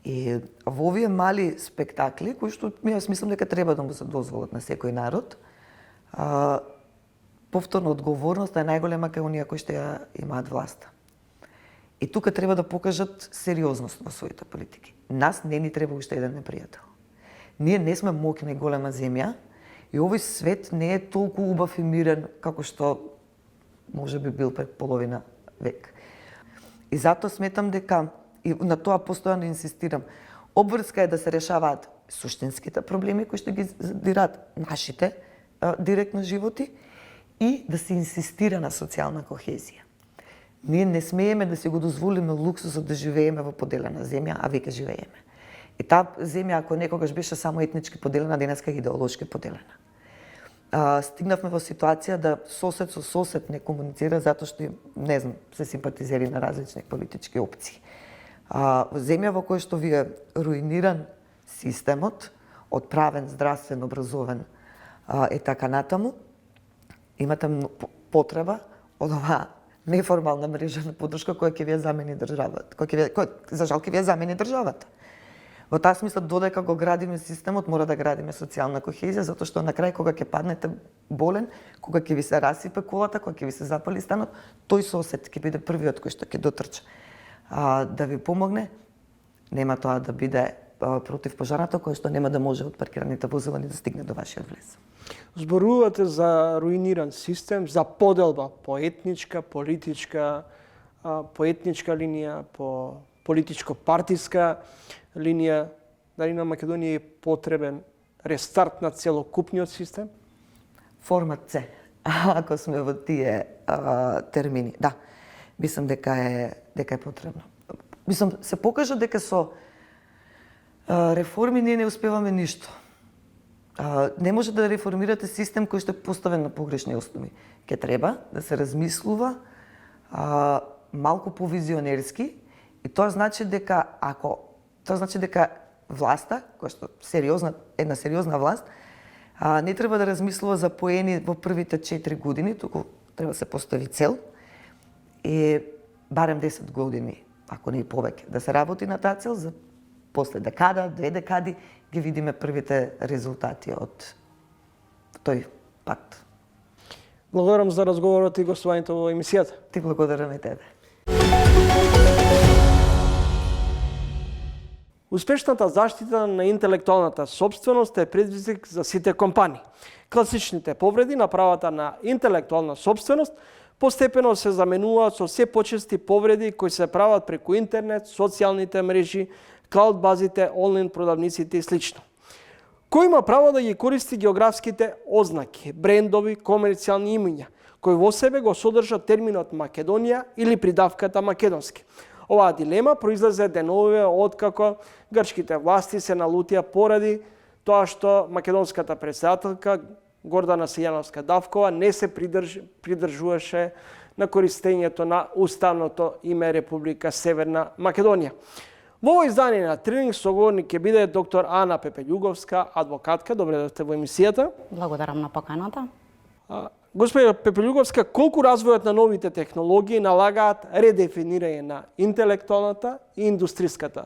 И во овие мали спектакли, кои што јас мислам дека треба да му се дозволат на секој народ, повторно одговорноста е најголема кај оние кои што ја имаат власта. И тука треба да покажат сериозност во своите политики. Нас не ни треба уште еден непријател. Ние не сме моќна и голема земја и овој свет не е толку убав и мирен како што може би бил пред половина век. И затоа сметам дека, и на тоа постојано инсистирам, обврска е да се решаваат суштинските проблеми кои што ги задираат нашите директно животи и да се инсистира на социјална кохезија. Ние не смееме да си го дозволиме луксусот да живееме во поделена земја, а веќе живееме. И таа земја, ако некогаш беше само етнички поделена, денеска е идеолошки поделена. Стигнавме во ситуација да сосед со сосед не комуницира затоа што, не знам, се симпатизери на различни политички опции. Во земја во која што ви е руиниран системот, од правен, здравствен, образовен и така натаму, имате потреба од оваа неформална мрежа на поддршка која ќе ви ја замени државата, која за жал ќе ви ја замени државата. Во таа смисла, додека го градиме системот, мора да градиме социјална кохезија, затоа што на крај кога ќе паднете болен, кога ќе ви се расипе колата, кога ќе ви се запали станот, тој сосед ќе биде првиот кој што ќе дотрча да ви помогне. Нема тоа да биде против пожарната, која што нема да може од паркираните возила ни да стигне до вашиот влез. Зборувате за руиниран систем, за поделба по етничка, политичка, по етничка линија, по политичко-партиска линија. Дали на Македонија е потребен рестарт на целокупниот систем? Формат С, ако сме во тие термини. Да, мислам дека е потребно. Мислам, се покажа дека со реформи ние не успеваме ништо. Не може да реформирате систем кој што е поставен на погрешни основи. Ке треба да се размислува малку повизионерски и тоа значи дека власта, која што една сериозна власт, не треба да размислува за поени во првите 4 години, туку треба да се постави цел и барем 10 години, ако не и повеќе, да се работи на таа цел, за после декада, 2 декади ги видиме првите резултати од тој пат. Благодарам за разговорот и гостувањето во емисијата. Ти благодарам и тебе. Успешната заштита на интелектуалната собственост е предизвик за сите компании. Класичните повреди на правата на интелектуална собственост постепено се заменуваат со се почести повреди кои се прават преку интернет, социјалните мрежи, клауд базите, онлайн продавниците и слично. Кој има право да ги користи географските ознаки, брендови, комерцијални имиња, кои во себе го содржат терминот Македонија или придавката македонски? Оваа дилема произлезе деновиве откако грчките власти се налутија поради тоа што македонската претседателка Гордана Силјановска-Давкова не се придржуваше на користењето на уставното име Република Северна Македонија. Во овој издание на Тренинг соговорник ќе биде доктор Ана Пепелјуговска, адвокатка. Добре дојдовте во емисијата. Благодарам на поканата. Господја Пепелјуговска, колку развојот на новите технологии налагаат редефинирање на интелектуалната и индустриската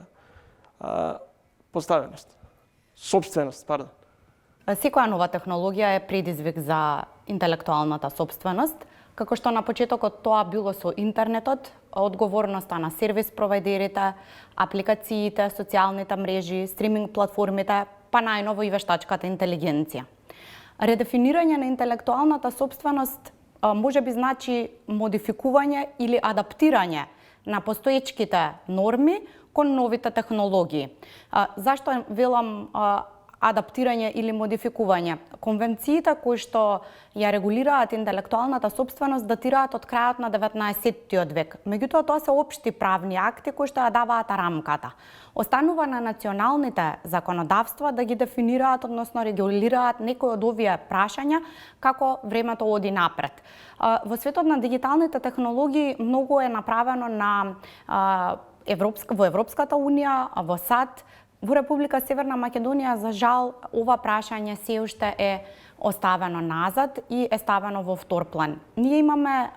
поставеност? Собственост, пардон. Секоја нова технологија е предизвик за интелектуалната собственост, како што на почетокот тоа било со интернетот, одговорноста на сервис провајдерите, апликациите, социјалните мрежи, стриминг платформите, па најново и вештачката интелигенција. Редефинирање на интелектуалната собственост може би значи модификување или адаптирање на постоечките норми кон новите технологии. Зашто велам адаптирање или модификување? Конвенциите кои што ја регулираат интелектуалната собственост датираат од крајот на 19-тиот век. Меѓутоа, тоа се општи правни акти кои што ја даваат рамката. Останува на националните законодавства да ги дефинираат, односно регулираат некои од овие прашања како времето оди напред. Во светот на дигиталните технологии многу е направено во Европската унија, во САД. Во Република Северна Македонија, за жал, ова прашање се уште е оставено назад и е ставено во втор план. Ние имаме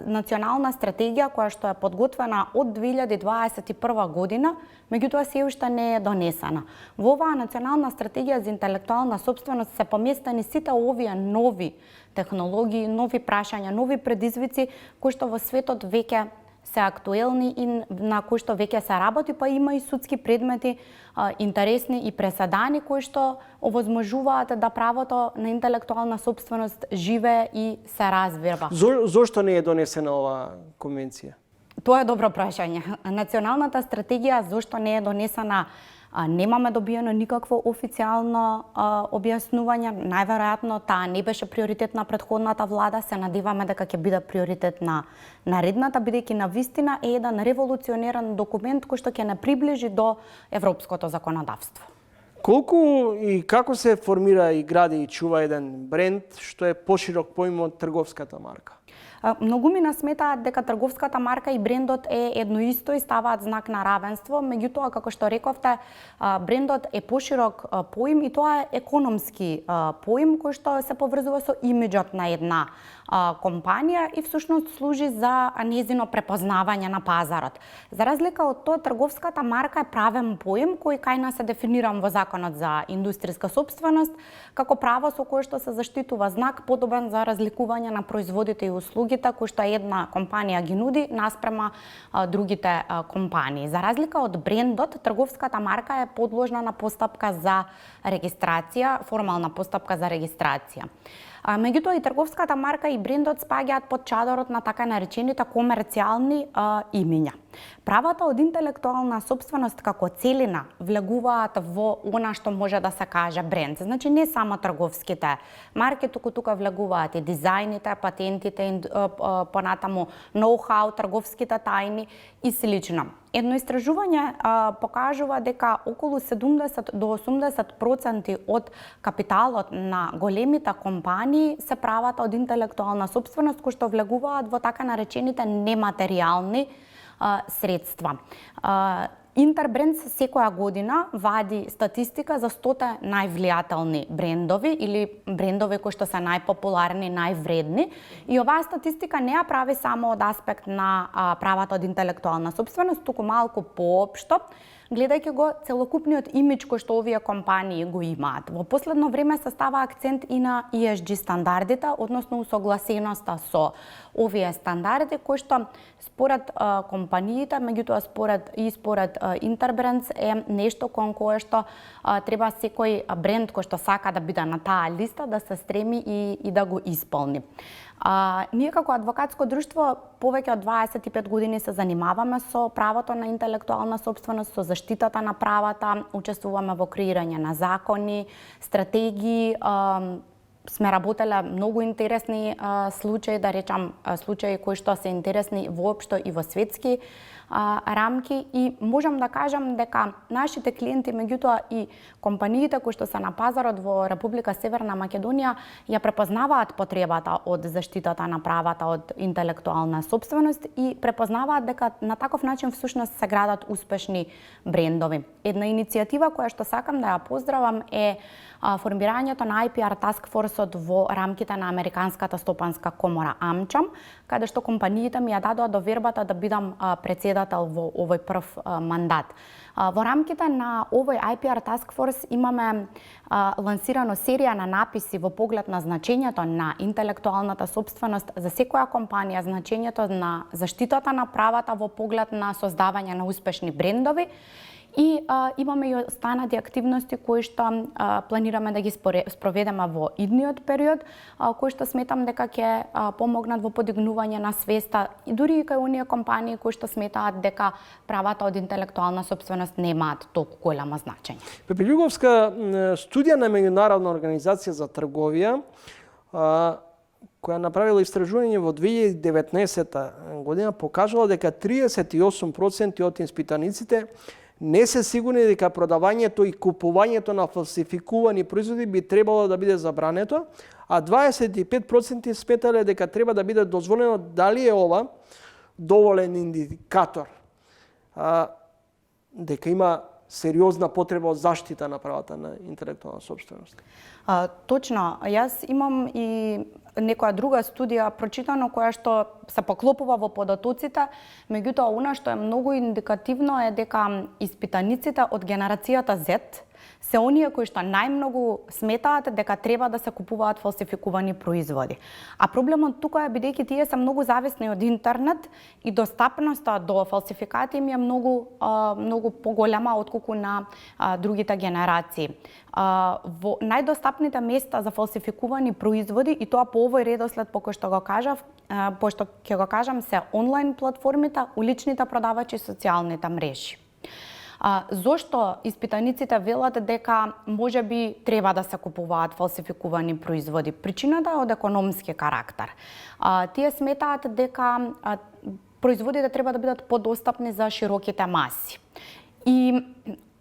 национална стратегија која што е подготвена од 2021 година, меѓутоа се уште не е донесена. Во оваа национална стратегија за интелектуална собственост се поместени сите овие нови технологии, нови прашања, нови предизвици кои што во светот веќе се актуелни и на кои што веќе се работи, па има и судски предмети интересни и преседани кои што овозможуваат да правото на интелектуална собственост живее и се развива. Зошто не е донесена оваа конвенција? Тоа е добро прашање. Националната стратегија зошто не е донесена, немаме добиено никакво официјално објаснување. Најверојатно таа не беше приоритет на претходната влада, се надеваме дека ќе биде приоритет на наредната, бидејќи навистина е еден револуционерен документ кој што ќе не приближи до европското законодавство. Колку и како се формира и гради и чува еден бренд што е поширок поим од трговската марка? Многумина сметаат дека трговската марка и брендот е едно исто и ставаат знак на равенство, меѓутоа, како што рековте, брендот е поширок поим и тоа е економски поим кој што се поврзува со имиџот на една компанија и всушност служи за нејзино препознавање на пазарот. За разлика од тоа, трговската марка е правен поим кој кај нас се дефиниран во Законот за индустријска собственост како право со кое што се заштитува знак подобен за разликување на производите и услугите кои што една компанија ги нуди наспрема другите компании. За разлика од брендот, трговската марка е подложна на постапка за регистрација, формална постапка за регистрација. Меѓутоа и трговската марка и брендот спаѓаат под чадорот на така наречените комерцијални имиња. Правата од интелектуална собственост како целина влегуваат во она што може да се каже бренд. Значи не само трговските марки, тука влегуваат и дизајните, патентите, понатаму ноу-хау, трговските тајни и слично. Едно истражување покажува дека околу 70 до 80% од капиталот на големите компании се правата од интелектуална собственост кои што влегуваат во така наречените нематеријални средства. Интербрендс секоја година вади статистика за 100 највлијателни брендови или брендови кои што се најпопуларни, највредни. И оваа статистика не ја прави само од аспект на правата од интелектуална собственост, туку малку поопшто, гледајќи го целокупниот имидж кој што овие компании го имаат. Во последно време се става акцент и на ESG стандардите, односно усогласеноста со овие стандарди кои што според компаниите, меѓутоа според Интербрендс е нешто кон кое што треба секој бренд кој што сака да биде на таа листа да се стреми и да го исполни. Ние како адвокатско друштво повеќе од 25 години се занимаваме со правото на интелектуална собственост, со заштитата на правата, учествуваме во креирање на закони, стратегии, сме работеле многу интересни случаи, да речам случаи кои што се интересни воопшто и во светски рамки и можам да кажам дека нашите клиенти, меѓутоа и компаниите кои што се на пазарот во Република Северна Македонија ја препознаваат потребата од заштитата на правата од интелектуална собственост и препознаваат дека на таков начин всушност се градат успешни брендови. Една иницијатива која што сакам да ја поздравам е формирањето на IPR Task Force-от во рамките на Американската стопанска комора AmCham, каде што компаниите ми ја дадоа довербата да бидам председател во овој прв мандат. Во рамките на овој IPR Task Force имаме лансирано серија на написи во поглед на значењето на интелектуалната собственост за секоја компанија, значењето на заштитата на правата во поглед на создавање на успешни брендови. И имаме и останати активности кои што планираме да ги спроведеме во идниот период, кои што сметам дека ќе помогнат во подигнување на свеста и дури и кај оние компании кои што сметаат дека правата од интелектуална собственост немаат толку големо значење. Пепе Љуговска, студија на Меѓународна организација за трговија, која направила истражување во 2019 година, покажала дека 38% од испитаниците не се сигурни дека продавањето и купувањето на фалсификувани производи би требало да биде забрането, а 25% сметале дека треба да биде дозволено. Дали е ова доволен индикатор дека има сериозна потреба од заштита на правата на интелектуална собственост. Точно, јас имам и некоја друга студија прочитано која што се поклопува во податоците, меѓутоа она што е многу индикативно е дека испитаниците од генерацијата Z се оние кои што најмногу сметаат дека треба да се купуваат фалсификувани производи. А проблемот тука е бидејќи тие се многу зависни од интернет и достапноста до фалсификати им е многу поголема отколку на другите генерации. Во најдостапните места за фалсификувани производи, и тоа по овој редослед по кој што го кажав, пошто ќе го кажам, се онлайн платформите, уличните продавачи, социјалните мрежи. Зошто испитаниците велат дека можеби треба да се купуваат фалсификувани производи? Причината е од економски карактер. Тие сметаат дека производите треба да бидат подостапни за широките маси. И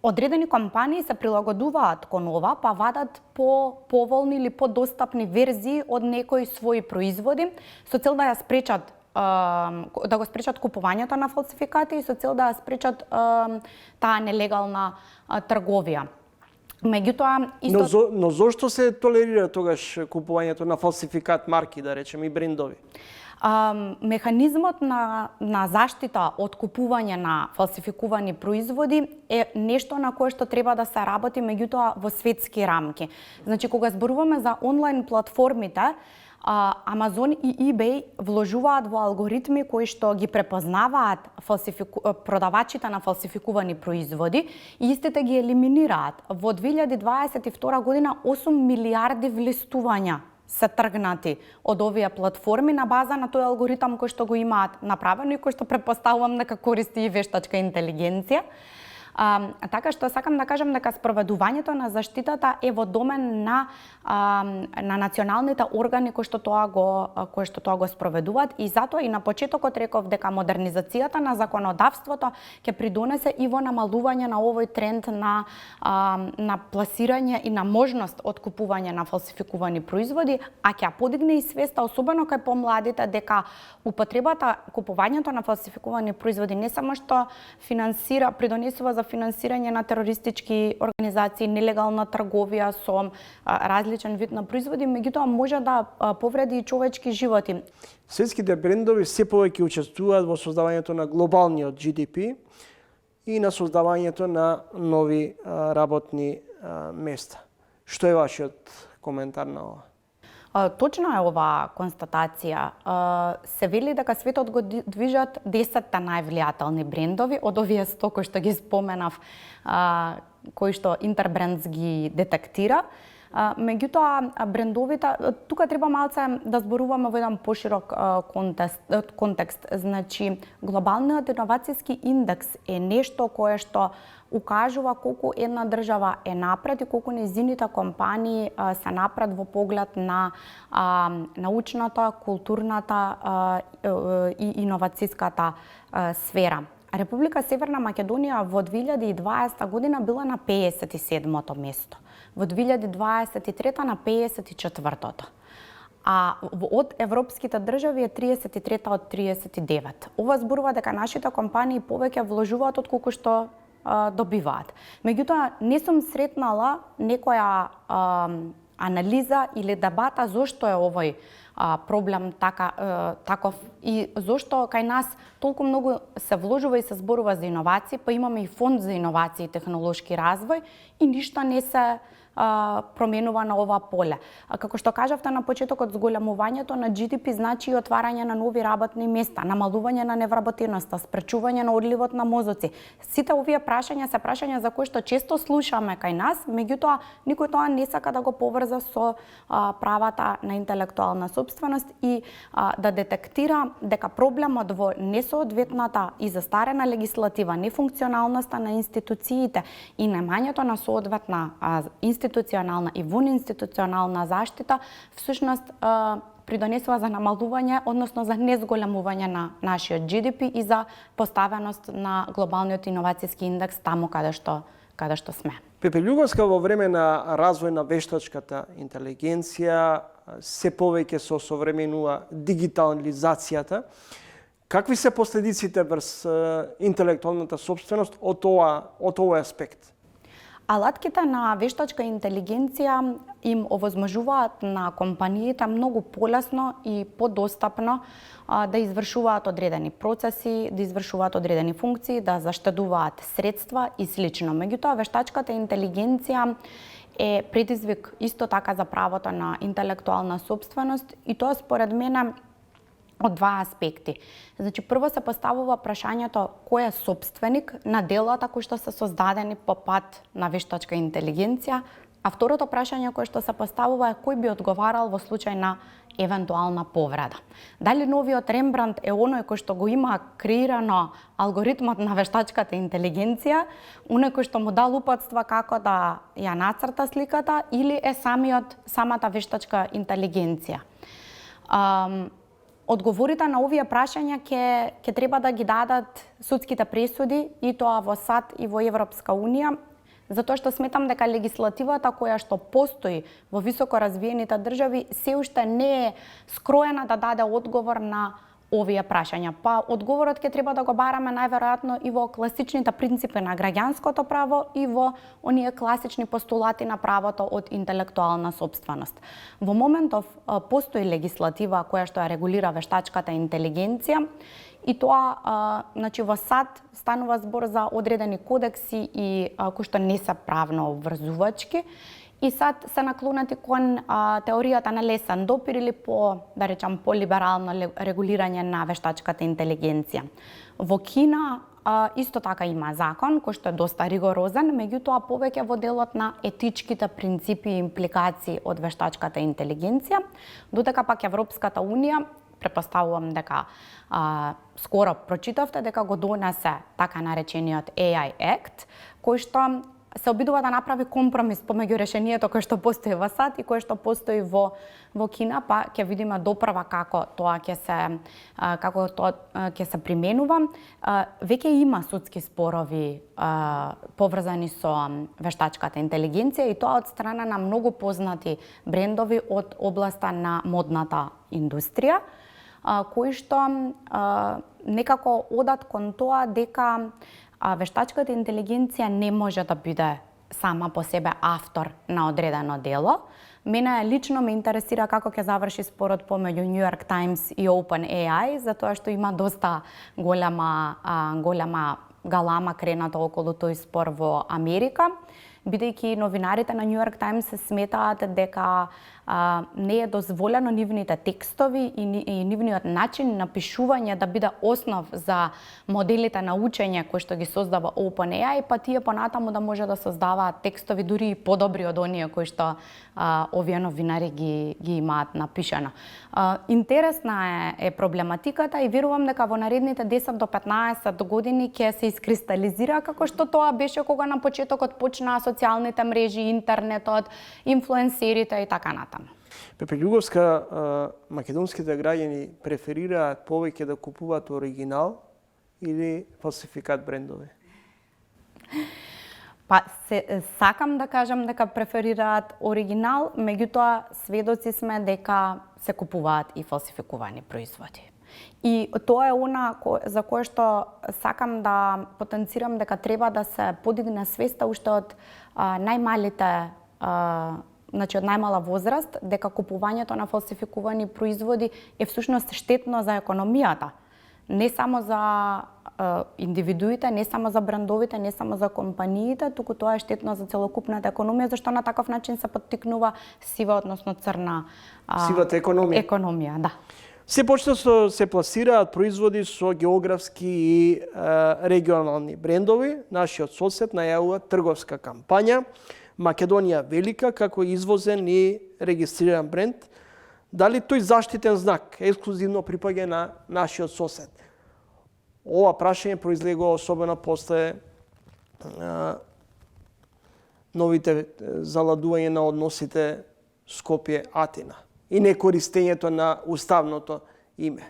одредени компании се прилагодуваат кон ова, па вадат поволни или подостапни верзии од некои своји производи со цел да ја спречат да го спречат купувањето на фалсификати и со цел да ја спречат таа нелегална трговија. Меѓутоа исто... Но зошто се толерира тогаш купувањето на фалсификат марки, да речеме, и брендови? Механизмот на заштита од купување на фалсификувани производи е нешто на кое што треба да се работи, меѓутоа во светски рамки. Значи, кога зборуваме за онлайн платформите, Амазон и eBay вложуваат во алгоритми кои што ги препознаваат продавачите на фалсификувани производи и истите ги елиминираат. Во 2022 година 8 милиарди влистувања се тргнати од овие платформи на база на тој алгоритам кој што го имаат направено и кој што претпоставувам дека користи и вештачка интелигенција. Така што сакам да кажам дека спроведувањето на заштитата е во домен на националните органи кои што тоа го спроведуваат, и затоа и на почетокот реков дека модернизацијата на законодавството ќе придонесе и во намалување на овој тренд на пласирање и на можност од купување на фалсификувани производи, а ќе подигне и свеста, особено кај помладите, дека употребата, купувањето на фалсификувани производи не само што придонесува за финансирање на терористички организации, нелегална трговија со различен вид на производи, меѓутоа може да повреди и човечки животи. Светските брендови се повеќе учествуваат во создавањето на глобалниот GDP и на создавањето на нови работни места. Што е вашиот коментар на ова? Точно е оваа констатација. Се вели дека светот го движат 10 највлијателни брендови од овие 100 кои што ги споменав, кои што Интербрендс ги детектира. Меѓутоа, брендовите, тука треба малце да зборуваме во еден поширок контекст. Значи, глобалниот иновацијски индекс е нешто кое што укажува колку една држава е напред и колку нејзините компании се напред во поглед на научната, културната и иновацијската сфера. Република Северна Македонија во 2020 година била на 57-то место, во 2023 на 54-тото. А од европските држави е 33-та од 39. Ова зборува дека нашите компании повеќе вложуваат отколку што добиваат. Меѓутоа, не сум сретнала некоја анализа или дебата зошто е овој проблем таков и зошто кај нас толку многу се вложува и се зборува за иновации, па имаме и фонд за иновации и технолошки развој и ништо не се променува на ова поле. Како што кажавте на почетокот, зголемувањето на GDP значи и отварање на нови работни места, намалување на невработеноста, спречување на одливот на мозоци. Сите овие прашања се прашања за кои што често слушаме кај нас, меѓутоа никој тоа не сака да го поврза со правата на интелектуална собственост и да детектира дека проблемот во несоодветната и застарена легислатива, нефункционалноста на институциите и немањето на соодветна институционална и вонинституционална заштита всушност придонесува за намалување, односно за незголемување на нашиот GDP и за поставеност на глобалниот иновацијски индекс таму каде што сме. Пепе Љуговска во време на развој на вештачката интелигенција се повеќе се осовременува дигитализацијата. Какви се последиците врз интелектуалната собственост од овој аспект? Алатките на вештачка интелигенција им овозможуваат на компаниите многу полесно и подостапно да извршуваат одредени процеси, да извршуваат одредени функции, да заштедуваат средства и слично. Меѓутоа, вештачката интелигенција е предизвик исто така за правото на интелектуална собственост и тоа според мене од два аспекти. Значи, прво се поставува прашањето кој е собственик на делата кои што се создадени по пат на вештачка интелигенција, а второто прашање кое што се поставува е кој би одговарал во случај на евентуална повреда. Дали новиот Рембрандт е оној кој што го има креирано алгоритмот на вештачката интелигенција, оној кој што му дал упатства како да ја нацрта сликата, или е самата вештачка интелигенција? Одговорите на овие прашања ќе треба да ги дадат судските пресуди, и тоа во САД и во Европска Унија, затоа што сметам дека легислативата која што постои во високо развиените држави се уште не е скроена да даде одговор на овие прашања. Па одговорот ќе треба да го бараме најверојатно и во класичните принципи на граѓанското право и во оние класични постулати на правото од интелектуална собственост. Во моментов постои легислатива која што ја регулира вештачката интелигенција, и тоа, значи, во САД станува збор за одредени кодекси и кои што не се правно обврзувачки, и САД се наклонети кон теоријата на лесен допир или да речам, по-либерално регулирање на вештачката интелигенција. Во Кина исто така има закон кој што е доста ригорозен, меѓутоа повеќе во делот на етичките принципи и импликации од вештачката интелигенција, додека пак Европската Унија, препоставувам дека скоро прочитавте дека го донесе така наречениот AI Act, кој што се обидува да направи компромис помеѓу решението кое што постои во САД и кое што постои во Кина, па ќе видиме допрва како тоа ќе се применува. Веќе има судски спорови поврзани со вештачката интелигенција, и тоа од страна на многу познати брендови од областа на модната индустрија, кои што некако одат кон тоа дека вештачката интелигенција не може да биде сама по себе автор на одредено дело. Мене лично ме интересира како ќе заврши спорот помеѓу New York Times и OpenAI, затоа што има доста голема галама крената околу тој спор во Америка, бидејќи новинарите на New York Times сметаат дека не е дозволено нивните текстови и нивниот начин на пишување да биде основ за моделите на учење кои што ги создава OpenAI, па тие понатаму да може да создаваат текстови дури и подобри од оние кои што овие новинари ги имаат напишано. Интересна е проблематиката и верувам дека во наредните 10 до 15 години ќе се искристализира како што тоа беше кога на почетокот почнаа социјалните мрежи, интернетот, инфлуенсерите и така натаму. Пепе Љуговска, македонските граѓани преферираат повеќе да купуваат оригинал или фалсификат брендови? Па сакам да кажам дека преферираат оригинал, меѓутоа сведоци сме дека се купуваат и фалсификувани производи. И тоа е она за кое што сакам да потенцирам дека треба да се подигне свеста уште од најмалите, значи од најмала возраст, дека купувањето на фалсификувани производи е всушност штетно за економијата. Не само за индивидуите, не само за брендовите, не само за компаниите, туку тоа е штетно за целокупната економија, зашто на таков начин се поттикнува сива, односно црна сивата економија, да. Се почесто се пласираат производи со географски и регионални брендови. Нашиот сосед најавува трговска кампања Македонија велика како извозен и регистриран бренд. Дали тој заштитен знак ексклузивно припаѓа на нашиот сосед? Ова прашање произлегува особено после новите заладување на односите Скопје-Атина и некористењето на уставното име.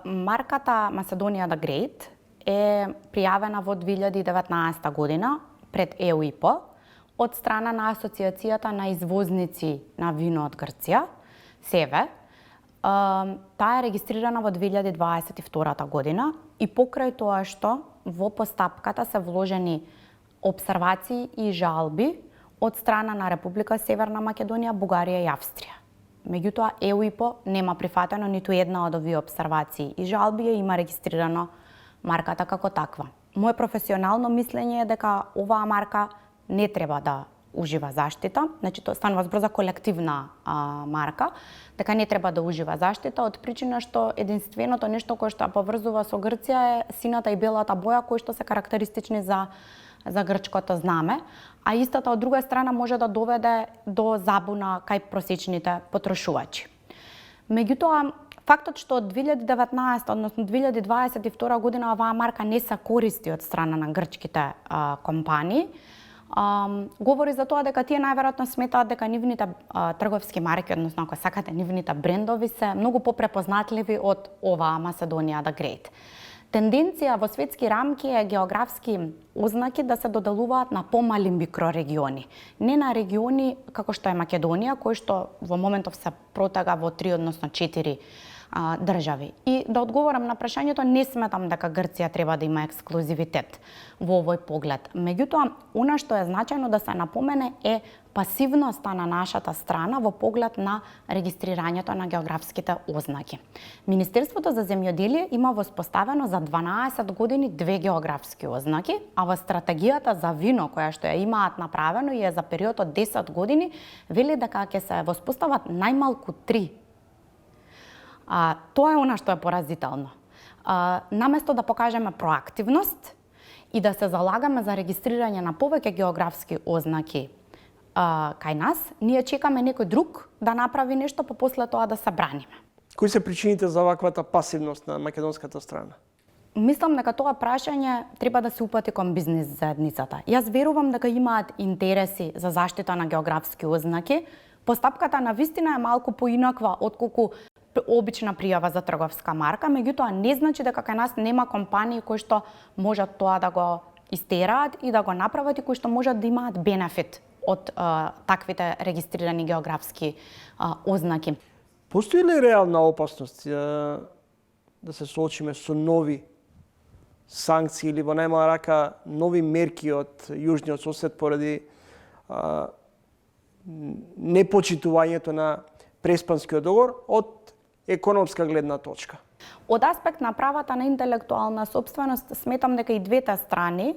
Марката Macedonija the Great е пријавена во 2019 година пред ЕУИПО од страна на Асоциацијата на извозници на вино од Грција, СЕВЕ, Таа е регистрирана во 2022 година и покрај тоа што во постапката се вложени обсервации и жалби од страна на Република Северна Македонија, Бугарија и Австрија. Меѓутоа, ЕУИПО нема прифатено ниту една од овие обсервации и жалби и има регистрирано марката како таква. Моje професионално мислење е дека оваа марка не треба да ужива заштита, значи тоа станува збор за колективна марка, дека не треба да ужива заштита од причина што единственото нешто кое што поврзува со Грција е сината и белата боја кои што се карактеристични за грчкото знаме, а истата од друга страна може да доведе до забуна кај просечните потрошувачи. Меѓутоа, фактот што од 2019, односно 2022 година оваа марка не се користи од страна на грчките компании, говори за тоа дека тие најверојатно сметаат дека нивните трговски марки, односно ако сакате нивните брендови се многу попрепознатливи од оваа Macedоnia the Great. Тенденција во светски рамки е географски ознаки да се доделуваат на помали микрорегиони, не на региони како што е Македонија, кој што во моментов се протега во 3, односно 4 држави. И да одговорам на прашањето, не сметам дека Грција треба да има ексклузивитет во овој поглед. Меѓутоа, она што е значајно да се напомене е пасивноста на нашата страна во поглед на регистрирањето на географските ознаки. Министерството за земјоделие има воспоставено за 12 години 2 географски ознаки, а во стратегијата за вино која што ја имаат направено и е за период од 10 години, вели дека ќе се воспостават најмалку 3. Тоа е она што е поразително. Наместо да покажеме проактивност и да се залагаме за регистрирање на повеќе географски ознаки кај нас, ние чекаме некој друг да направи нешто, па после тоа да се браниме. Кои се причините за ваквата пасивност на македонската страна? Мислам дека тоа прашање треба да се упати кон бизнис заедницата. Јас верувам дека имаат интереси за заштита на географски ознаки. Постапката на вистина е малку поинаква отколку обична пријава за трговска марка, меѓутоа не значи дека кај нас нема компании кои што можат тоа да го истераат и да го направат и кои што можат да имаат бенефит од таквите регистрирани географски ознаки. Постои ли реална опасност да се соочиме со нови санкции или во најмала рака нови мерки од јужниот сосед поради непочитувањето на Преспанскиот договор од економска гледна точка? Од аспект на правата на интелектуална собственост, сметам дека и двете страни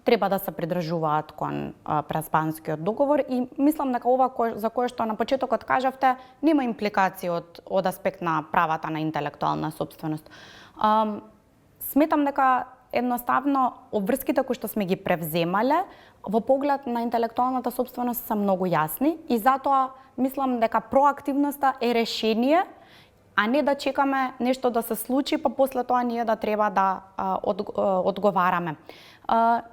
треба да се придржуваат кон Преспанскиот договор и мислам дека ова за кое што на почетокот кажавте нема импликации од аспект на правата на интелектуална собственост. Сметам дека едноставно обврските кои што сме ги превземале во поглед на интелектуалната собственост се многу јасни и затоа мислам дека проактивноста е решение, а не да чекаме нешто да се случи, па после тоа ние да треба да одговараме.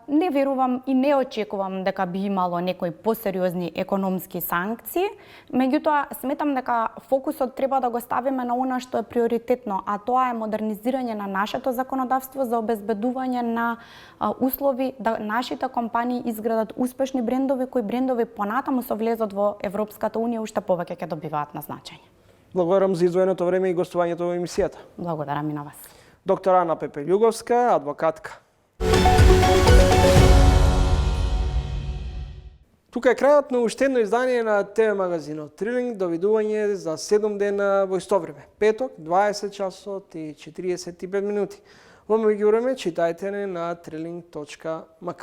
Не верувам и не очекувам дека би имало некои посериозни економски санкции, меѓутоа сметам дека фокусот треба да го ставиме на она што е приоритетно, а тоа е модернизирање на нашето законодавство за обезбедување на услови да нашите компании изградат успешни брендови, кои брендови понатаму со влезот во Европската унија уште повеќе ќе добиваат на значење. Благодарам за издвоеното време и гостувањето во емисијата. Благодарам и на вас. Доктор Ана Пепелјуговска, адвокатка. Тука е крајот на уште едно издание на ТВ магазинот Трилинг. Довидување за 7 дена во исто време. Петок, 20 часот и 45 минути. Во меѓувреме читајте на triling.mk.